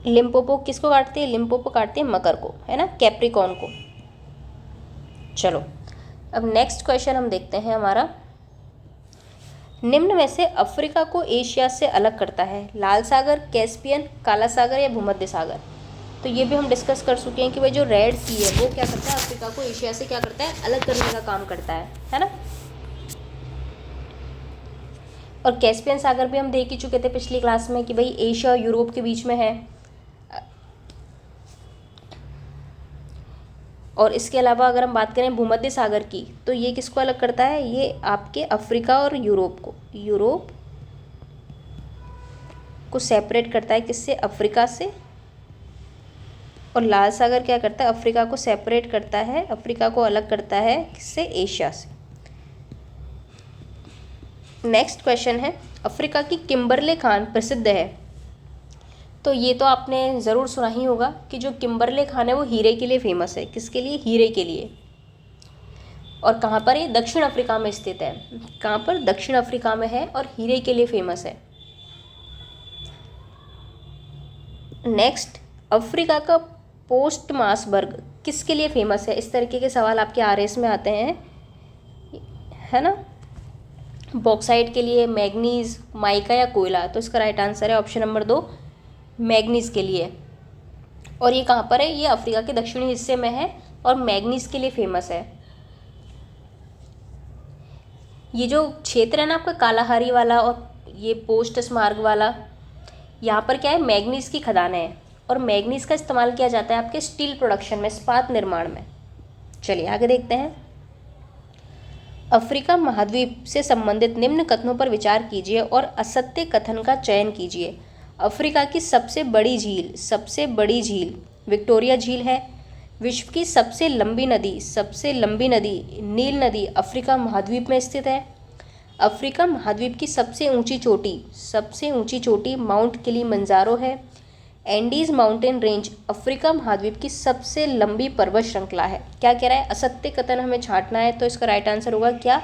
लिम्पोपो किसको काटती है, लिम्पोपो काटती है मकर को, है ना, कैप्रिकॉर्न को। चलो अब नेक्स्ट क्वेश्चन हम देखते हैं हमारा, निम्न में से अफ्रीका को एशिया से अलग करता है लाल सागर, कैस्पियन, काला सागर या भूमध्य सागर। तो ये भी हम डिस्कस कर चुके हैं कि भाई जो रेड सी है वो क्या करता है, अफ्रीका को एशिया से क्या करता है, अलग करने का काम करता है ना। और कैस्पियन सागर भी हम देख ही चुके थे पिछली क्लास में कि भाई एशिया और यूरोप के बीच में है। और इसके अलावा अगर हम बात करें भूमध्य सागर की, तो ये किसको अलग करता है, ये आपके अफ्रीका और यूरोप को सेपरेट करता है, किससे, अफ्रीका से। और लाल सागर क्या करता है, अफ्रीका को सेपरेट करता है, अफ्रीका को अलग करता है, किससे, एशिया से। नेक्स्ट क्वेश्चन है, अफ्रीका की किम्बरले खान प्रसिद्ध है। तो ये तो आपने ज़रूर सुना ही होगा कि जो किम्बरले खान है वो हीरे के लिए फेमस है। किसके लिए, हीरे के लिए। और कहाँ पर है, दक्षिण अफ्रीका में स्थित है। कहाँ पर, दक्षिण अफ्रीका में है और हीरे के लिए फेमस है। नेक्स्ट, अफ्रीका का पोस्टमासबर्ग किसके लिए फेमस है। इस तरीके के सवाल आपके आरएस में आते हैं, है ना। बॉक्साइट के लिए, मैग्नीज, माइका या कोयला। तो इसका राइट आंसर है ऑप्शन नंबर 2, मैग्नीज के लिए। और ये कहाँ पर है, ये अफ्रीका के दक्षिणी हिस्से में है और मैग्नीज के लिए फेमस है। ये जो क्षेत्र है ना आपका कालाहारी वाला और ये पोस्ट स्मार्ग वाला, यहाँ पर क्या है, मैग्नीज की खदान है और मैग्नीज का इस्तेमाल किया जाता है आपके स्टील प्रोडक्शन में, इस्पात निर्माण में। चलिए आगे देखते हैं। अफ्रीका महाद्वीप से संबंधित निम्न कथनों पर विचार कीजिए और असत्य कथन का चयन कीजिए। अफ्रीका की सबसे बड़ी झील विक्टोरिया झील है। विश्व की सबसे लंबी नदी नील नदी अफ्रीका महाद्वीप में स्थित है। अफ्रीका महाद्वीप की सबसे ऊंची चोटी माउंट किलिमंजारो है। एंडीज माउंटेन रेंज अफ्रीका महाद्वीप की सबसे लंबी पर्वत श्रृंखला है। क्या कह रहा है? असत्य कथन हमें छांटना है, तो इसका राइट आंसर होगा क्या?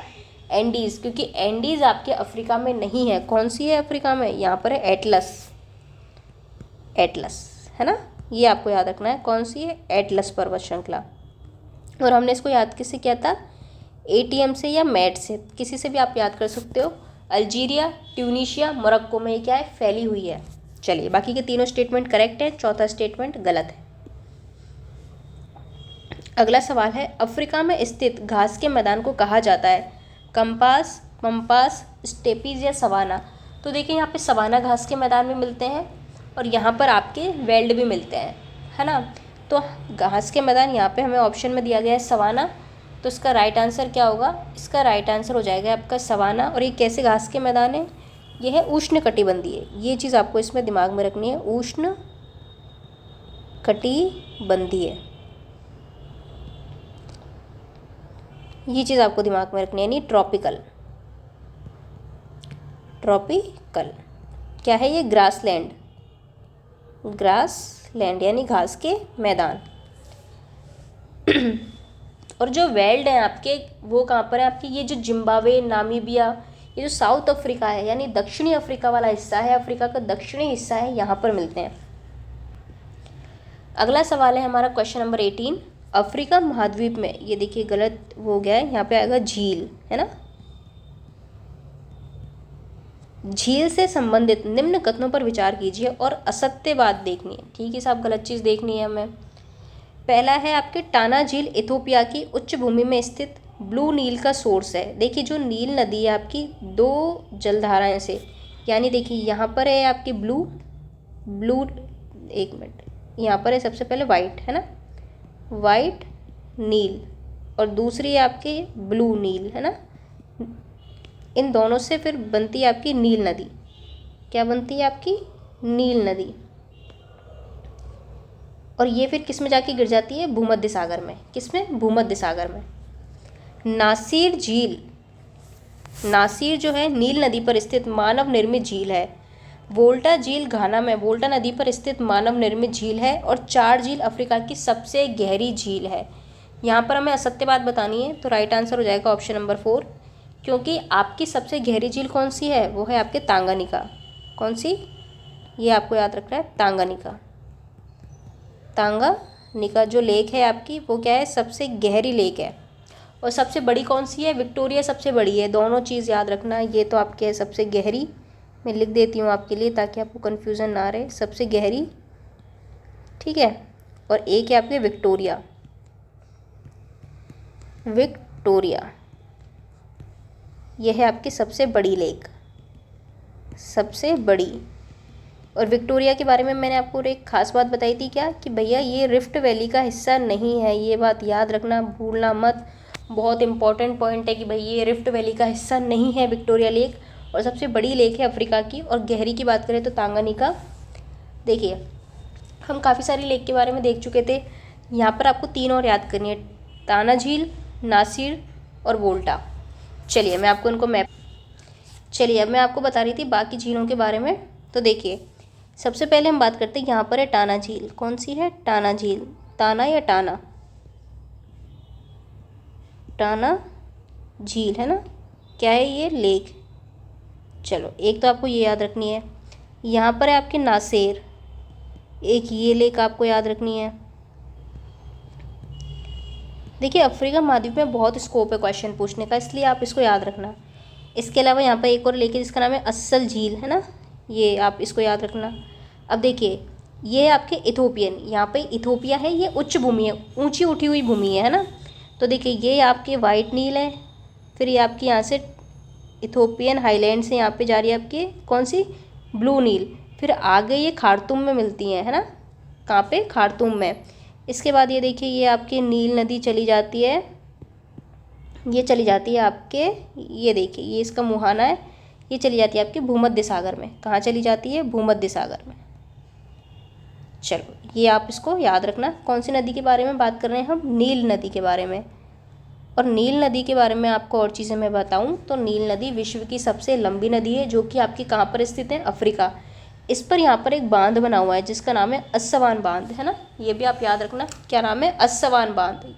एंडीज, क्योंकि एंडीज आपके अफ्रीका में नहीं है। कौन सी है अफ्रीका में? यहाँ पर है एटलस, है ना, ये आपको याद रखना है। कौन सी है? एटलस पर्वत श्रृंखला। और हमने इसको याद किससे किया था? ATM से या मैट से, किसी से भी आप याद कर सकते हो। अल्जीरिया, ट्यूनीशिया, मोरक्को में ये क्या है? फैली हुई है। चलिए, बाकी के तीनों स्टेटमेंट करेक्ट है, चौथा स्टेटमेंट गलत है। अगला सवाल है, अफ्रीका में स्थित घास के मैदान को कहा जाता है? कंपास, पम्पास, स्टेपीज या सवाना? तो देखिए, यहाँ पे सवाना घास के मैदान में मिलते हैं और यहाँ पर आपके वेल्ड भी मिलते हैं, है ना। तो घास के मैदान यहाँ पे हमें ऑप्शन में दिया गया है सवाना, तो इसका राइट आंसर क्या होगा? इसका राइट आंसर हो जाएगा आपका सवाना। और ये कैसे घास के मैदान है? ये है उष्णकटिबंधीय, ये चीज़ आपको इसमें दिमाग में रखनी है, उष्णकटिबंधीय, ये चीज़ आपको दिमाग में रखनी है, यानी ट्रॉपिकल। क्या है ये? ग्रासलैंड यानी घास के मैदान। और जो वेल्ड हैं आपके, वो कहाँ पर है आपकी? ये जो जिम्बाब्वे, नामीबिया, ये जो साउथ अफ्रीका है, यानी दक्षिणी अफ्रीका वाला हिस्सा है, अफ्रीका का दक्षिणी हिस्सा है, यहाँ पर मिलते हैं। अगला सवाल है हमारा क्वेश्चन नंबर 18। अफ्रीका महाद्वीप में, ये देखिए गलत हो गया है, यहाँ पे आएगा झील, है ना। झील से संबंधित निम्न कथनों पर विचार कीजिए और असत्य बात देखनी है। ठीक है साहब, गलत चीज़ देखनी है हमें। पहला है आपके टाना झील इथोपिया की उच्च भूमि में स्थित ब्लू नील का सोर्स है। देखिए, जो नील नदी है आपकी 2 जलधाराएं से, यानी देखिए यहाँ पर है आपकी ब्लू, एक मिनट, यहाँ पर है सबसे पहले वाइट, है ना, वाइट नील, और दूसरी है आपकी ब्लू नील, है ना। इन दोनों से फिर बनती है आपकी नील नदी। क्या बनती है आपकी? नील नदी। और ये फिर किस में जाके गिर जाती है? भूमध्य सागर में। किस में? भूमध्य सागर में। नासिर जो है नील नदी पर स्थित मानव निर्मित झील है। वोल्टा झील घाना में वोल्टा नदी पर स्थित मानव निर्मित झील है। और चार झील अफ्रीका की सबसे गहरी झील है। यहाँ पर हमें असत्य बात बतानी है, तो राइट आंसर हो जाएगा ऑप्शन नंबर 4, क्योंकि आपकी सबसे गहरी झील कौन सी है? वो है आपके तांगानिका। कौन सी? ये आपको याद रखना है, तांगानिका जो लेक है आपकी, वो क्या है? सबसे गहरी लेक है। और सबसे बड़ी कौन सी है? विक्टोरिया सबसे बड़ी है। दोनों चीज़ याद रखना। ये तो आपके है सबसे गहरी, मैं लिख देती हूँ आपके लिए ताकि आपको कन्फ्यूज़न ना रहे। सबसे गहरी, ठीक है। और एक है आपके विक्टोरिया, यह है आपकी सबसे बड़ी लेक, सबसे बड़ी। और विक्टोरिया के बारे में मैंने आपको एक ख़ास बात बताई थी, क्या कि भैया ये रिफ्ट वैली का हिस्सा नहीं है। ये बात याद रखना, भूलना मत, बहुत इंपॉर्टेंट पॉइंट है कि भाई ये रिफ्ट वैली का हिस्सा नहीं है विक्टोरिया लेक, और सबसे बड़ी लेक है अफ्रीका की। और गहरी की बात करें तो तांगानिका। देखिए, हम काफ़ी सारी लेक के बारे में देख चुके थे, यहाँ पर आपको 3 और याद करनी है, टाना झील, नासिर और वोल्टा। चलिए अब मैं आपको बता रही थी बाकी झीलों के बारे में। तो देखिए, सबसे पहले हम बात करते हैं, यहाँ पर है टाना झील। कौन सी है? टाना झील। टाना या टाना? टाना झील, है ना। क्या है ये? लेक। चलो, एक तो आपको ये याद रखनी है। यहाँ पर है आपके नासेर, एक ये लेक आपको याद रखनी है। देखिए, अफ्रीका महाद्वीप में बहुत स्कोप है क्वेश्चन पूछने का, इसलिए आप इसको याद रखना। इसके अलावा यहाँ पर एक और लेक है जिसका नाम है अस्सल झील, है ना, ये आप इसको याद रखना। अब देखिए, ये आपके इथोपियन, यहाँ पे इथोपिया है, ये उच्च भूमि है, ऊंची उठी हुई भूमि है ना। तो देखिए, ये आपके वाइट नील है, फिर ये आपकी यहाँ से इथोपियन हाईलैंड से यहाँ पे जा रही है आपकी कौन सी? ब्लू नील। फिर आगे ये खार्तूम में मिलती हैं, है ना। कहाँ पे? खार्तूम में। इसके बाद ये देखिए, ये आपकी नील नदी चली जाती है, ये चली जाती है आपके, ये देखिए ये इसका मुहाना है, ये चली जाती है आपके भूमध्य सागर में। कहाँ चली जाती है? भूमध्य सागर में। चलो, ये आप इसको याद रखना। कौन सी नदी के बारे में बात कर रहे हैं हम? नील नदी के बारे में। और नील नदी के बारे में आपको और चीज़ें मैं बताऊं तो नील नदी विश्व की सबसे लंबी नदी है, जो कि आपकी कहाँ पर स्थित है, अफ्रीका। इस पर यहाँ पर एक बांध बना हुआ है जिसका नाम है अस्सवान बांध, है ना, ये भी आप याद रखना, क्या नाम है, अस्सवान बांध।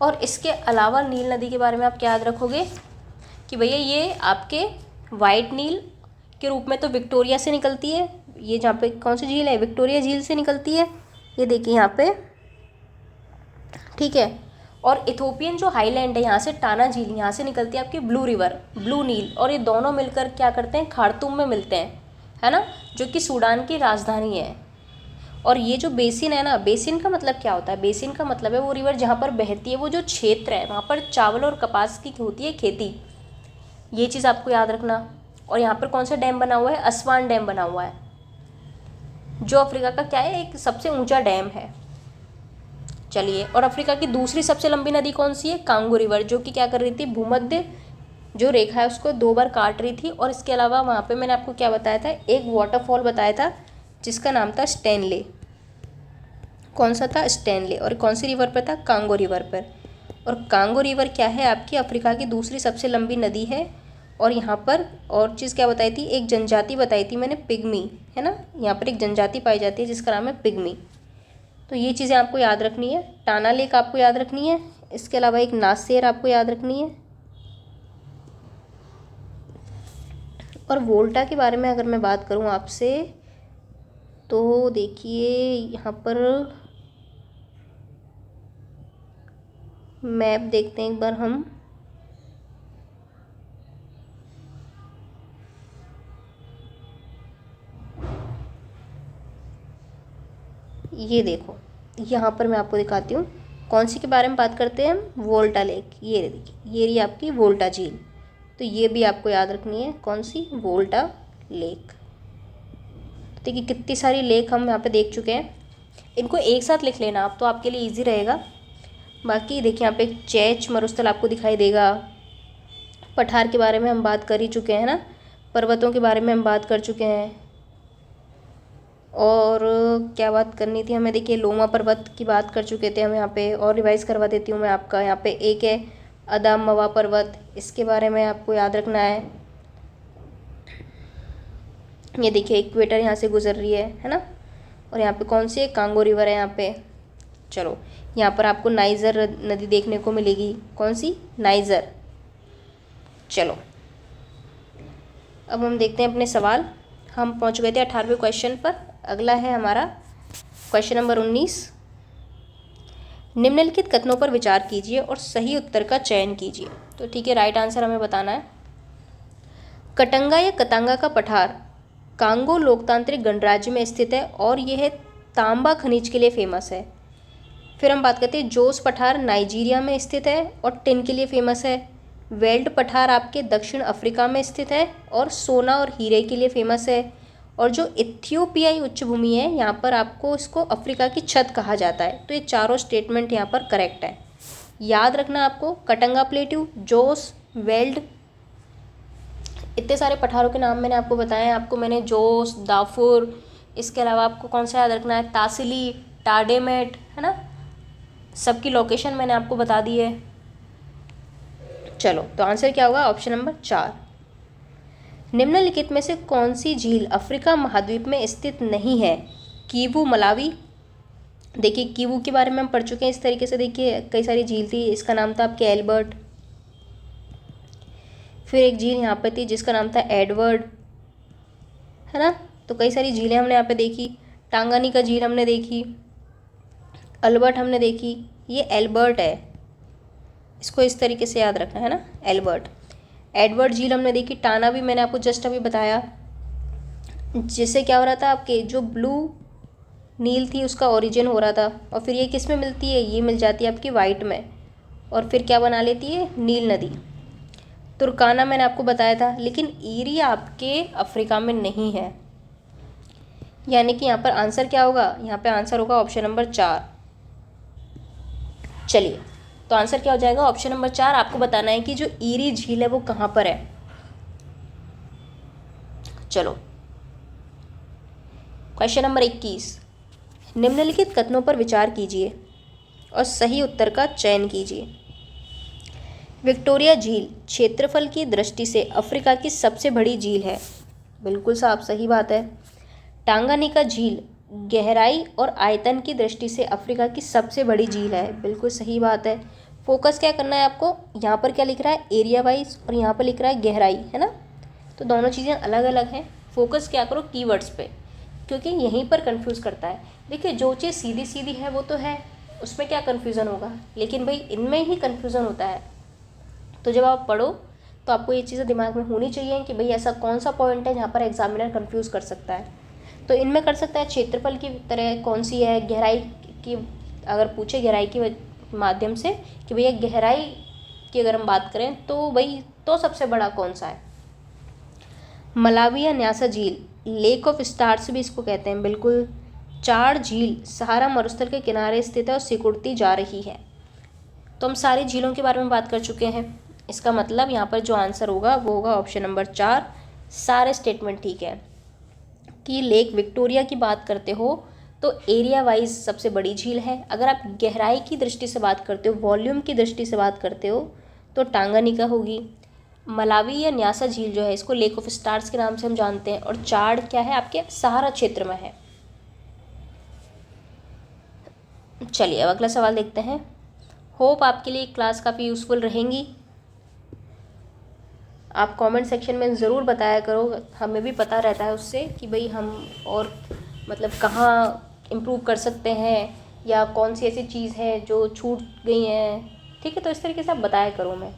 और इसके अलावा नील नदी के बारे में आप क्या याद रखोगे कि भैया ये आपके वाइट नील के रूप में तो विक्टोरिया से निकलती है, ये जहाँ पे कौन सी झील है, विक्टोरिया झील से निकलती है, ये देखिए यहाँ पे, ठीक है। और इथोपियन जो हाईलैंड है यहाँ से टाना झील, यहाँ से निकलती है आपकी ब्लू रिवर, ब्लू नील, और ये दोनों मिलकर क्या करते हैं, खार्तूम में मिलते हैं, है ना, जो कि सूडान की राजधानी है। और ये जो बेसिन है ना, बेसिन का मतलब क्या होता है, बेसिन का मतलब है वो रिवर जहाँ पर बहती है, वो जो क्षेत्र है वहाँ पर चावल और कपास की होती है खेती, ये चीज़ आपको याद रखना। और यहाँ पर कौन सा डैम बना हुआ है, अस्वान डैम बना हुआ है, जो अफ्रीका का क्या है, एक सबसे ऊंचा डैम है। चलिए, और अफ्रीका की दूसरी सबसे लंबी नदी कौन सी है, कांगो रिवर, जो कि क्या कर रही थी, भूमध्य जो रेखा है उसको 2 बार काट रही थी। और इसके अलावा वहाँ पे मैंने आपको क्या बताया था, एक वाटरफॉल बताया था जिसका नाम था स्टैनले, कौन सा था, स्टैनले, और कौन सी रिवर पर था, कांगो रिवर पर। और कांगो रिवर क्या है, आपकी अफ्रीका की दूसरी सबसे लंबी नदी है। और यहाँ पर और चीज़ क्या बताई थी, एक जनजाति बताई थी मैंने, पिग्मी, है ना, यहाँ पर एक जनजाति पाई जाती है जिसका नाम है पिग्मी। तो ये चीज़ें आपको याद रखनी है, टाना लेक आपको याद रखनी है, इसके अलावा एक नासेर आपको याद रखनी है। और वोल्टा के बारे में अगर मैं बात करूँ आपसे तो देखिए यहाँ पर मैप देखते हैं एक बार हम, ये देखो यहाँ पर मैं आपको दिखाती हूँ कौन सी के बारे में बात करते हैं हम, वोल्टा लेक, ये देखिए ये रही आपकी वोल्टा झील, तो ये भी आपको याद रखनी है, कौन सी, वोल्टा लेक। देखिए कितनी सारी लेक हम यहाँ पे देख चुके हैं, इनको एक साथ लिख लेना आप तो आपके लिए इजी रहेगा। बाकी देखिए यहाँ पे एक चैच मरुस्थल आपको दिखाई देगा, पठार के बारे में हम बात कर ही चुके हैं ना, पर्वतों के बारे में हम बात कर चुके हैं। और क्या बात करनी थी हमें, देखिए लोमा पर्वत की बात कर चुके थे हम यहाँ पे, और रिवाइज़ करवा देती हूँ मैं आपका, यहाँ पे एक है अदाम मवा पर्वत, इसके बारे में आपको याद रखना है। ये देखिए इक्वेटर यहाँ से गुजर रही है ना। और यहाँ पे कौन सी है, कांगो रिवर है यहाँ पे। चलो, यहाँ पर आपको नाइजर नदी देखने को मिलेगी, कौन सी, नाइजर। चलो अब हम देखते हैं अपने सवाल, हम पहुँच गए थे 18वें क्वेश्चन पर। अगला है हमारा क्वेश्चन नंबर 19। निम्नलिखित कथनों पर विचार कीजिए और सही उत्तर का चयन कीजिए। तो ठीक है, राइट आंसर हमें बताना है। कटंगा या कतांगा का पठार कांगो लोकतांत्रिक गणराज्य में स्थित है और यह तांबा खनिज के लिए फेमस है। फिर हम बात करते हैं जोस पठार नाइजीरिया में स्थित है और टिन के लिए फेमस है। वेल्ड पठार आपके दक्षिण अफ्रीका में स्थित है और सोना और हीरे के लिए फेमस है। और जो इथियोपियाई उच्च भूमि है यहाँ पर आपको इसको अफ्रीका की छत कहा जाता है। तो ये चारों स्टेटमेंट यहाँ पर करेक्ट है। याद रखना आपको, कटंगा प्लेट्यू, जोस, वेल्ड, इतने सारे पठारों के नाम मैंने आपको बताए हैं। आपको मैंने जोस, दाफुर, इसके अलावा आपको कौन सा याद रखना है, तासिली, टाडेमेट, है ना, सबकी लोकेशन मैंने आपको बता दी है। चलो, तो आंसर क्या होगा, ऑप्शन नंबर 4। निम्नलिखित में से कौन सी झील अफ्रीका महाद्वीप में स्थित नहीं है, कीवू, मलावी। देखिए कीवू के बारे में हम पढ़ चुके हैं इस तरीके से, देखिए कई सारी झील थी, इसका नाम था आपके एल्बर्ट। फिर एक झील यहाँ पर थी जिसका नाम था एडवर्ड, है ना। तो कई सारी झीलें हमने यहाँ पे देखी, टांगानिका झील हमने देखी, अल्बर्ट हमने देखी, ये एल्बर्ट है, इसको इस तरीके से याद रखना है ना, एल्बर्ट। एडवर्ड झील हमने देखी, टाना भी मैंने आपको जस्ट अभी बताया, जिससे क्या हो रहा था, आपके जो ब्लू नील थी उसका ओरिजिन हो रहा था। और फिर ये किस में मिलती है, ये मिल जाती है आपकी वाइट में, और फिर क्या बना लेती है, नील नदी। तुर्काना मैंने आपको बताया था, लेकिन ईरी आपके अफ्रीका में नहीं है, यानी कि यहाँ पर आंसर क्या होगा, यहाँ पे आंसर होगा ऑप्शन नंबर 4। चलिए, तो आंसर क्या हो जाएगा, ऑप्शन नंबर 4। आपको बताना है कि जो ईरी झील है वो कहाँ पर है। चलो, क्वेश्चन नंबर 21। निम्नलिखित कथनों पर विचार कीजिए और सही उत्तर का चयन कीजिए। विक्टोरिया झील क्षेत्रफल की दृष्टि से अफ्रीका की सबसे बड़ी झील है। बिल्कुल साहब सही बात है। टांगानिका झील गहराई और आयतन की दृष्टि से अफ्रीका की सबसे बड़ी झील है। बिल्कुल सही बात है। फोकस क्या करना है आपको, यहाँ पर क्या लिख रहा है एरिया वाइज और यहाँ पर लिख रहा है गहराई, है ना, तो दोनों चीज़ें अलग अलग हैं। फोकस क्या करो कीवर्ड्स पे, क्योंकि यहीं पर कंफ्यूज करता है। देखिए जो चीज़ सीधी सीधी है वो तो है, उसमें क्या कन्फ्यूज़न होगा, लेकिन भाई इनमें ही कन्फ्यूज़न होता है। तो जब आप पढ़ो तो आपको ये चीज़ें दिमाग में होनी चाहिए कि भाई ऐसा कौन सा पॉइंट है जहाँ पर एग्जामिनर कंफ्यूज कर सकता है। तो इनमें कर सकता है क्षेत्रफल की तरह कौन सी है, गहराई की अगर पूछे गहराई के माध्यम से कि भैया गहराई की अगर हम बात करें तो भाई तो सबसे बड़ा कौन सा है। मलावी या न्यासा झील लेक ऑफ स्टार्स भी इसको कहते हैं। बिल्कुल। चार झील सहारा मरुस्थल के किनारे स्थित है और सिकुड़ती जा रही है। तो हम सारी झीलों के बारे में बात कर चुके हैं। इसका मतलब यहाँ पर जो आंसर होगा वो होगा ऑप्शन नंबर 4। सारे स्टेटमेंट ठीक है। कि लेक विक्टोरिया की बात करते हो तो एरिया वाइज सबसे बड़ी झील है। अगर आप गहराई की दृष्टि से बात करते हो, वॉल्यूम की दृष्टि से बात करते हो तो टांगानिका होगी। मलावी या न्यासा झील जो है इसको लेक ऑफ स्टार्स के नाम से हम जानते हैं। और चाड़ क्या है आपके सहारा क्षेत्र में है। चलिए अब अगला सवाल देखते हैं। होप आपके लिए क्लास काफ़ी यूज़फुल रहेंगी। आप कमेंट सेक्शन में ज़रूर बताया करो, हमें भी पता रहता है उससे कि भाई हम और मतलब कहाँ इम्प्रूव कर सकते हैं या कौन सी ऐसी चीज़ है जो छूट गई हैं। ठीक है, तो इस तरीके से आप बताया करो मैं।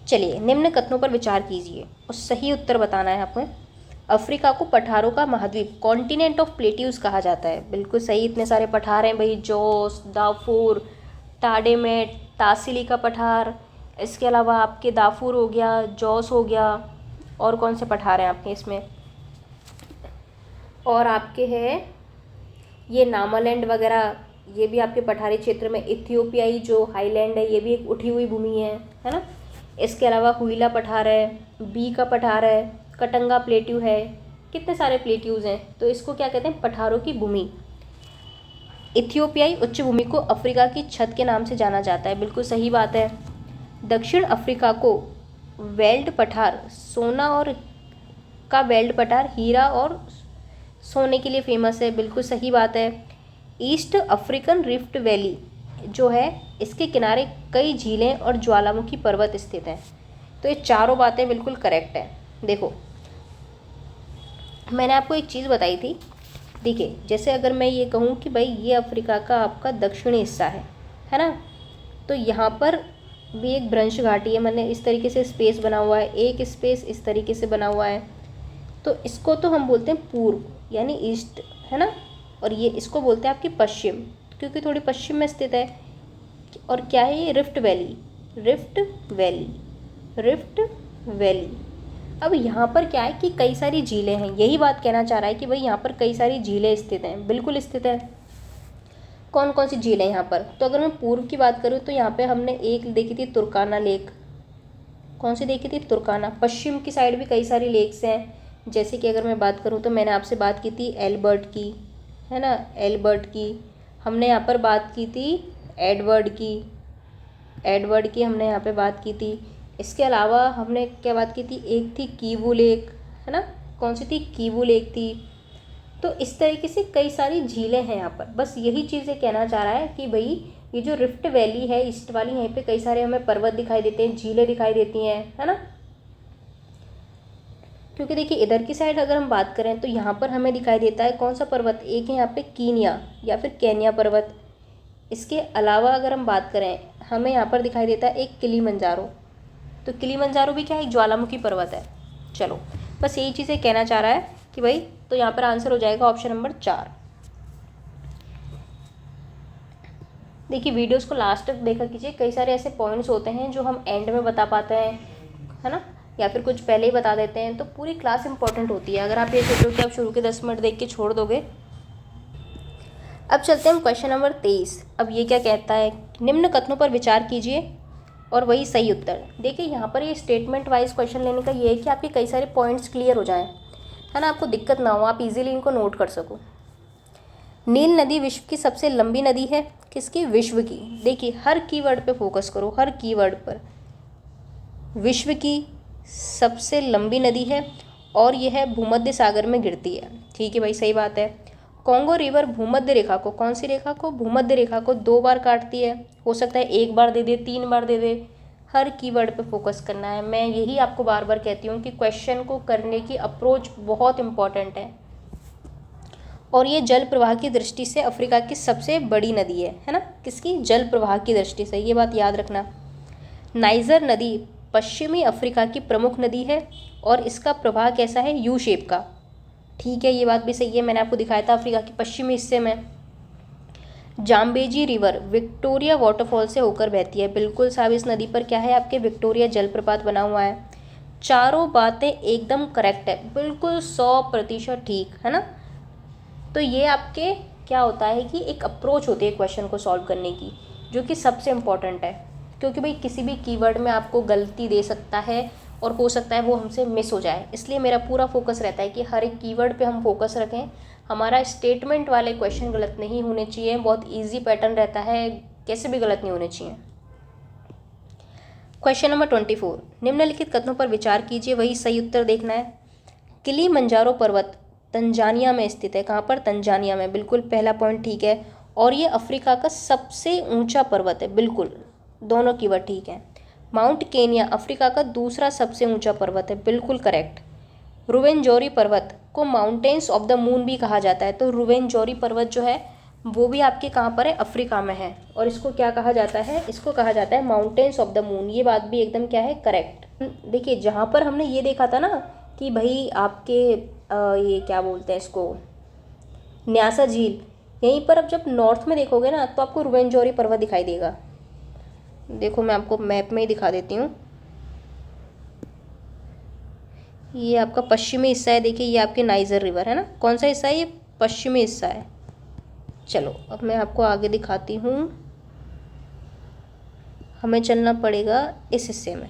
चलिए निम्न कथनों पर विचार कीजिए और सही उत्तर बताना है आपको। अफ्रीका को पठारों का महाद्वीप कॉन्टिनेंट ऑफ प्लेट्यूज कहा जाता है। बिल्कुल सही, इतने सारे पठार हैं भाई, जोस, दाफूर, टाडेमेट, तासिली का पठार, इसके अलावा आपके दाफूर हो गया, जॉस हो गया, और कौन से पठार हैं आपके इसमें, और आपके हैं ये नामालैंड वगैरह, ये भी आपके पठारी क्षेत्र में। इथियोपियाई जो हाईलैंड है ये भी एक उठी हुई भूमि है ना। इसके अलावा हुइला पठार है, बी का पठार है, कटंगा प्लेट्यू है, कितने सारे प्लेट्यूज हैं। तो इसको क्या कहते हैं, पठारों की भूमि। इथियोपियाई उच्च भूमि को अफ्रीका की छत के नाम से जाना जाता है। बिल्कुल सही बात है। दक्षिण अफ्रीका को वेल्ड पठार सोना और का वेल्ड पठार हीरा और सोने के लिए फेमस है। बिल्कुल सही बात है। ईस्ट अफ्रीकन रिफ्ट वैली जो है इसके किनारे कई झीलें और ज्वालामुखी पर्वत स्थित हैं। तो ये चारों बातें बिल्कुल करेक्ट है। देखो मैंने आपको एक चीज़ बताई थी, देखिए जैसे अगर मैं ये कहूँ कि भाई ये अफ्रीका का आपका दक्षिणी हिस्सा है ना, तो यहाँ पर भी एक भ्रंश घाटी है, मैंने इस तरीके से स्पेस बना हुआ है, एक स्पेस इस तरीके से बना हुआ है, तो इसको तो हम बोलते हैं पूर्व यानी ईस्ट, है ना, और ये इसको बोलते हैं आपकी पश्चिम क्योंकि थोड़ी पश्चिम में स्थित है। और क्या है ये, rift valley, rift valley, rift valley. अब यहाँ पर क्या है कि कई सारी झीलें हैं, यही बात कहना चाह रहा है कि भाई यहाँ पर कई सारी झीलें स्थित हैं। बिल्कुल स्थित है। कौन कौन सी झीलें यहाँ पर, तो अगर मैं पूर्व की बात करूँ तो यहाँ पे हमने एक देखी थी तुर्काना लेक। कौन सी देखी थी, तुर्काना। पश्चिम की साइड भी कई सारी लेक्स हैं, जैसे कि अगर मैं बात करूँ तो मैंने आपसे बात की थी एल्बर्ट की, है ना, एल्बर्ट की। हमने यहाँ पर बात की थी एडवर्ड की, एडवर्ड की हमने यहाँ पे बात की थी। इसके अलावा हमने क्या बात की थी, एक थी कीवू लेक, है ना, कौन सी थी, कीवू लेक थी। तो इस तरीके से कई सारी झीलें हैं यहाँ पर। बस यही चीज़ें कहना चाह रहा है कि भाई ये जो रिफ्ट वैली है ईस्ट वाली, यहाँ पे कई सारे हमें पर्वत दिखाई देते हैं, झीलें दिखाई देती हैं, है ना। क्योंकि देखिए इधर की साइड अगर हम बात करें तो यहाँ पर हमें दिखाई देता है कौन सा पर्वत, एक है यहाँ पे कीनिया या फिर केन्या पर्वत। इसके अलावा अगर हम बात करें हमें यहाँ पर दिखाई देता है एक किलीमंजारो। तो किलीमंजारो भी क्या है, एक ज्वालामुखी पर्वत है। चलो बस यही चीज़ें कहना चाह रहा है कि भाई, तो यहाँ पर आंसर हो जाएगा ऑप्शन नंबर 4। देखिए वीडियोस को लास्ट तक देखा कीजिए, कई सारे ऐसे पॉइंट्स होते हैं जो हम एंड में बता पाते हैं, है ना, या फिर कुछ पहले ही बता देते हैं। तो पूरी क्लास इंपॉर्टेंट होती है। अगर आप ये सोचो कि आप शुरू के 10 मिनट देख के छोड़ दोगे। अब चलते हैं क्वेश्चन नंबर 23। अब ये क्या कहता है, निम्न कथनों पर विचार कीजिए और वही सही उत्तर। देखिए यहाँ पर ये स्टेटमेंट वाइज क्वेश्चन लेने का ये है कि आपके कई सारे पॉइंट्स क्लियर हो जाएं, है ना, आपको दिक्कत ना हो, आप इजीली इनको नोट कर सको। नील नदी विश्व की सबसे लंबी नदी है, किसकी? विश्व की। देखिए हर कीवर्ड पे फोकस करो, हर कीवर्ड पर। विश्व की सबसे लंबी नदी है और यह है भूमध्य सागर में गिरती है। ठीक है भाई, सही बात है। कॉन्गो रिवर भूमध्य रेखा को, कौन सी रेखा को? भूमध्य रेखा को 2 बार काटती है। हो सकता है 1 बार दे दे, 3 बार दे दे, हर कीवर्ड पे फोकस करना है। मैं यही आपको बार बार कहती हूँ कि क्वेश्चन को करने की अप्रोच बहुत इंपॉर्टेंट है। और ये जल प्रवाह की दृष्टि से अफ्रीका की सबसे बड़ी नदी है ना? किसकी? जल प्रवाह की दृष्टि से, ये बात याद रखना। नाइजर नदी पश्चिमी अफ्रीका की प्रमुख नदी है और इसका प्रवाह कैसा है? यू शेप का। ठीक है, ये बात भी सही है, मैंने आपको दिखाया था अफ्रीका के पश्चिमी हिस्से में। जाम्बेजी रिवर विक्टोरिया वाटरफॉल से होकर बहती है। बिल्कुल साहब, इस नदी पर क्या है? आपके विक्टोरिया जलप्रपात बना हुआ है। चारों बातें एकदम करेक्ट है, बिल्कुल 100% ठीक है ना? तो ये आपके क्या होता है कि एक अप्रोच होती है क्वेश्चन को सॉल्व करने की, जो कि सबसे इम्पॉर्टेंट है। क्योंकि भाई किसी भी कीवर्ड में आपको गलती दे सकता है और हो सकता है वो हमसे मिस हो जाए, इसलिए मेरा पूरा फोकस रहता है कि हर एक कीवर्ड पे हम फोकस रखें। हमारा स्टेटमेंट वाले क्वेश्चन गलत नहीं होने चाहिए, बहुत ईजी पैटर्न रहता है, कैसे भी गलत नहीं होने चाहिए। क्वेश्चन नंबर 24, निम्नलिखित कथनों पर विचार कीजिए, वही सही उत्तर देखना है। किलिमंजारो पर्वत तंजानिया में स्थित है। कहाँ पर? तंजानिया में। बिल्कुल पहला पॉइंट ठीक है। और ये अफ्रीका का सबसे ऊंचा पर्वत है। बिल्कुल, दोनों कीवर्ड ठीक है। माउंट केनिया अफ्रीका का दूसरा सबसे ऊंचा पर्वत है। बिल्कुल करेक्ट। रुवेनजोरी पर्वत को माउंटेन्स ऑफ द मून भी कहा जाता है। तो रुवेनजोरी पर्वत जो है वो भी आपके कहाँ पर है? अफ्रीका में है। और इसको क्या कहा जाता है? इसको कहा जाता है माउंटेन्स ऑफ द मून। ये बात भी एकदम क्या है? करेक्ट। देखिए जहाँ पर हमने ये देखा था ना कि भाई आपके ये क्या बोलते हैं इसको, न्यासा झील, यहीं पर अब जब नॉर्थ में देखोगे ना तो आपको रुवेनजोरी पर्वत दिखाई देगा। देखो मैं आपको मैप में ही दिखा देती हूँ। ये आपका पश्चिमी हिस्सा है। देखिए ये आपके नाइजर रिवर है ना। कौन सा हिस्सा है? ये पश्चिमी हिस्सा है। चलो अब मैं आपको आगे दिखाती हूँ। हमें चलना पड़ेगा इस हिस्से में।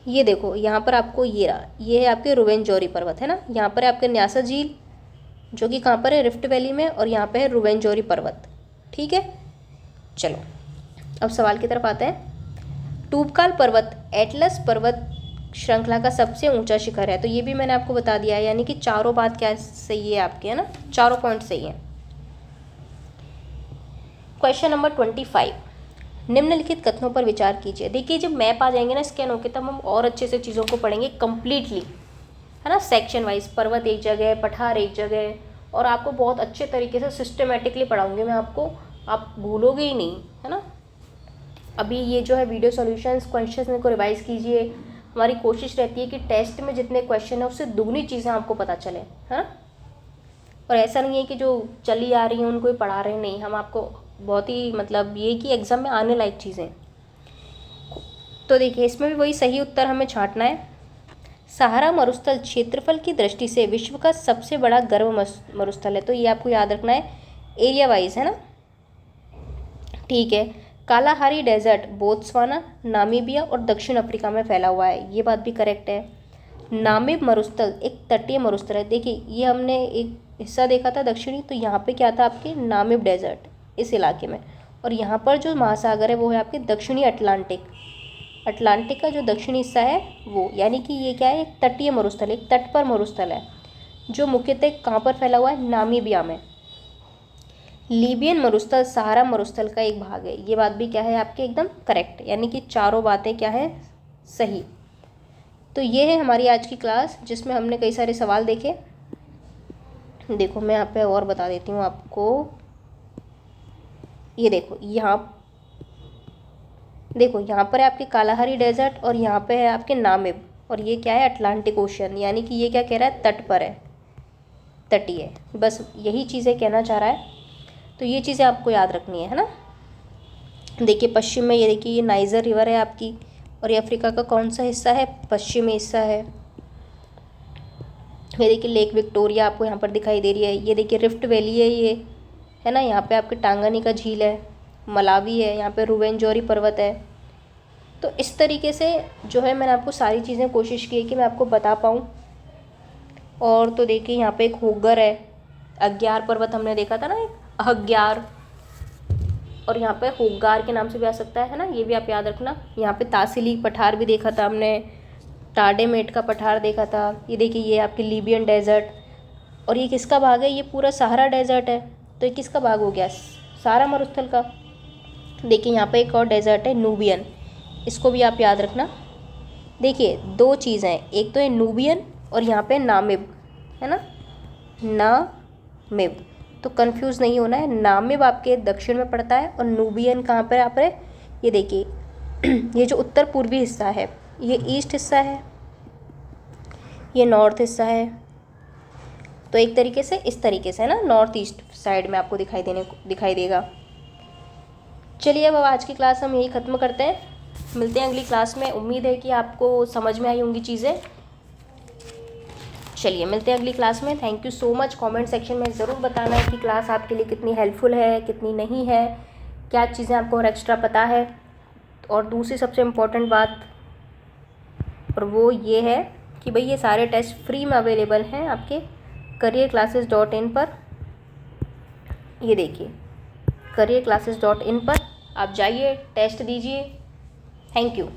ये देखो यहाँ पर आपको ये रहा, ये है आपके रुवेनजोरी पर्वत है ना। यहाँ पर है आपके न्यासा झील जो कि कहाँ पर है? रिफ्ट वैली में। और यहाँ पे है रुवेनजोरी पर्वत। ठीक है, चलो अब सवाल की तरफ आते हैं। टूबकाल पर्वत एटलस पर्वत श्रृंखला का सबसे ऊंचा शिखर है। तो ये भी मैंने आपको बता दिया है, यानी कि चारों बात क्या सही है आपके, है ना? चारों पॉइंट सही है। क्वेश्चन नंबर 25, निम्नलिखित कथनों पर विचार कीजिए। देखिए जब मैप आ जाएंगे ना स्कैन होके, तब हम और अच्छे से चीज़ों को पढ़ेंगे कंप्लीटली, है ना? सेक्शन वाइज, पर्वत एक जगह, पठार एक जगह, और आपको बहुत अच्छे तरीके से सिस्टमेटिकली पढ़ाऊंगी मैं आपको, आप भूलोगे ही नहीं, है ना? अभी ये जो है वीडियो सॉल्यूशंस क्वेश्चन को रिवाइज कीजिए। हमारी कोशिश रहती है कि टेस्ट में जितने क्वेश्चन है उससे दुगनी चीज़ें आपको पता चले, है ना? और ऐसा नहीं है कि जो चली आ रही हैं उनको ही पढ़ा रहे हैं, नहीं, हम आपको बहुत ही मतलब ये कि एग्ज़ाम में आने लायक चीज़ें। तो देखिए इसमें भी वही सही उत्तर हमें छांटना है। सहारा मरुस्थल क्षेत्रफल की दृष्टि से विश्व का सबसे बड़ा गर्म मरुस्थल है। तो ये आपको याद रखना है एरिया वाइज, है ना? ठीक है। कालाहारी डेजर्ट बोत्सवाना, नामीबिया और दक्षिण अफ्रीका में फैला हुआ है। ये बात भी करेक्ट है। नामिब मरुस्थल एक तटीय मरुस्थल है। देखिए ये हमने एक हिस्सा देखा था दक्षिणी, तो यहाँ पे क्या था आपके? नामिब डेजर्ट इस इलाके में। और यहाँ पर जो महासागर है वो है आपके दक्षिणी अटलांटिक। अटलांटिक का जो दक्षिणी हिस्सा है वो, यानी कि ये क्या है? एक तटीय मरुस्थल, एक तट पर मरुस्थल है जो मुख्यतः कहाँ पर फैला हुआ है? नामीबिया में। लीबियन मरुस्थल सहारा मरुस्थल का एक भाग है। ये बात भी क्या है आपके? एकदम करेक्ट, यानी कि चारों बातें क्या है? सही। तो ये है हमारी आज की क्लास जिसमें हमने कई सारे सवाल देखे। देखो मैं यहाँ पे और बता देती हूँ आपको। ये देखो यहाँ पर है आपके कालाहारी डेजर्ट और यहाँ पे है आपके नामिब, और ये क्या है? अटलांटिक ओशन, यानी कि ये क्या कह रहा है? तट पर है, तटीय। बस यही चीज़ें कहना चाह रहा है। तो ये चीज़ें आपको याद रखनी है ना? देखिए पश्चिम में ये देखिए ये नाइजर रिवर है आपकी, और ये अफ्रीका का कौन सा हिस्सा है? पश्चिमी हिस्सा है। ये देखिए लेक विक्टोरिया आपको यहाँ पर दिखाई दे रही है। ये देखिए रिफ्ट वैली है ये, है ना? यहाँ पे आपके टांगानिका झील है, मलावी है, यहाँ पे रुवेनजोरी पर्वत है। तो इस तरीके से जो है मैंने आपको सारी चीज़ें कोशिश की है कि मैं आपको बता पाऊँ। और तो देखिए यहाँ पे एक होगर है, अग्यार पर्वत हमने देखा था ना, एक अग्यार, और यहाँ पे होगार के नाम से भी आ सकता है ना, ये भी आप याद रखना। यहाँ पे तासिली पठार भी देखा था हमने, टाडेमेट का पठार देखा था। ये देखिए ये आपके लीबियन डेजर्ट, और ये किसका भाग है, ये पूरा सहारा डेजर्ट है, तो ये किसका भाग हो गया, सहारा मरुस्थल का। देखिए यहाँ पे एक और डेजर्ट है नूबियन, इसको भी आप याद रखना। देखिए दो चीज़ें हैं, एक तो है नूबियन और यहाँ पे नामिब है ना, नामिब, तो कंफ्यूज नहीं होना है। नामिब आपके दक्षिण में पड़ता है और नूबियन कहाँ पर आप रहे, ये देखिए ये जो उत्तर पूर्वी हिस्सा है ये ईस्ट हिस्सा है, ये नॉर्थ हिस्सा है, तो एक तरीके से इस तरीके से है ना, नॉर्थ ईस्ट साइड में आपको दिखाई देगा। चलिए अब आज की क्लास हम यही ख़त्म करते हैं, मिलते हैं अगली क्लास में। उम्मीद है कि आपको समझ में आई होंगी चीज़ें। चलिए मिलते हैं अगली क्लास में। Thank you so much. Comment section में ज़रूर बताना है कि क्लास आपके लिए कितनी हेल्पफुल है, कितनी नहीं है, क्या चीज़ें आपको और एक्स्ट्रा पता है। और दूसरी सबसे इम्पोर्टेंट बात, और वो ये है कि भाई ये सारे टेस्ट फ्री में अवेलेबल हैं आपके careerclasses.in पर। ये देखिए careerclasses.in पर आप जाइए, टेस्ट दीजिए। Thank you.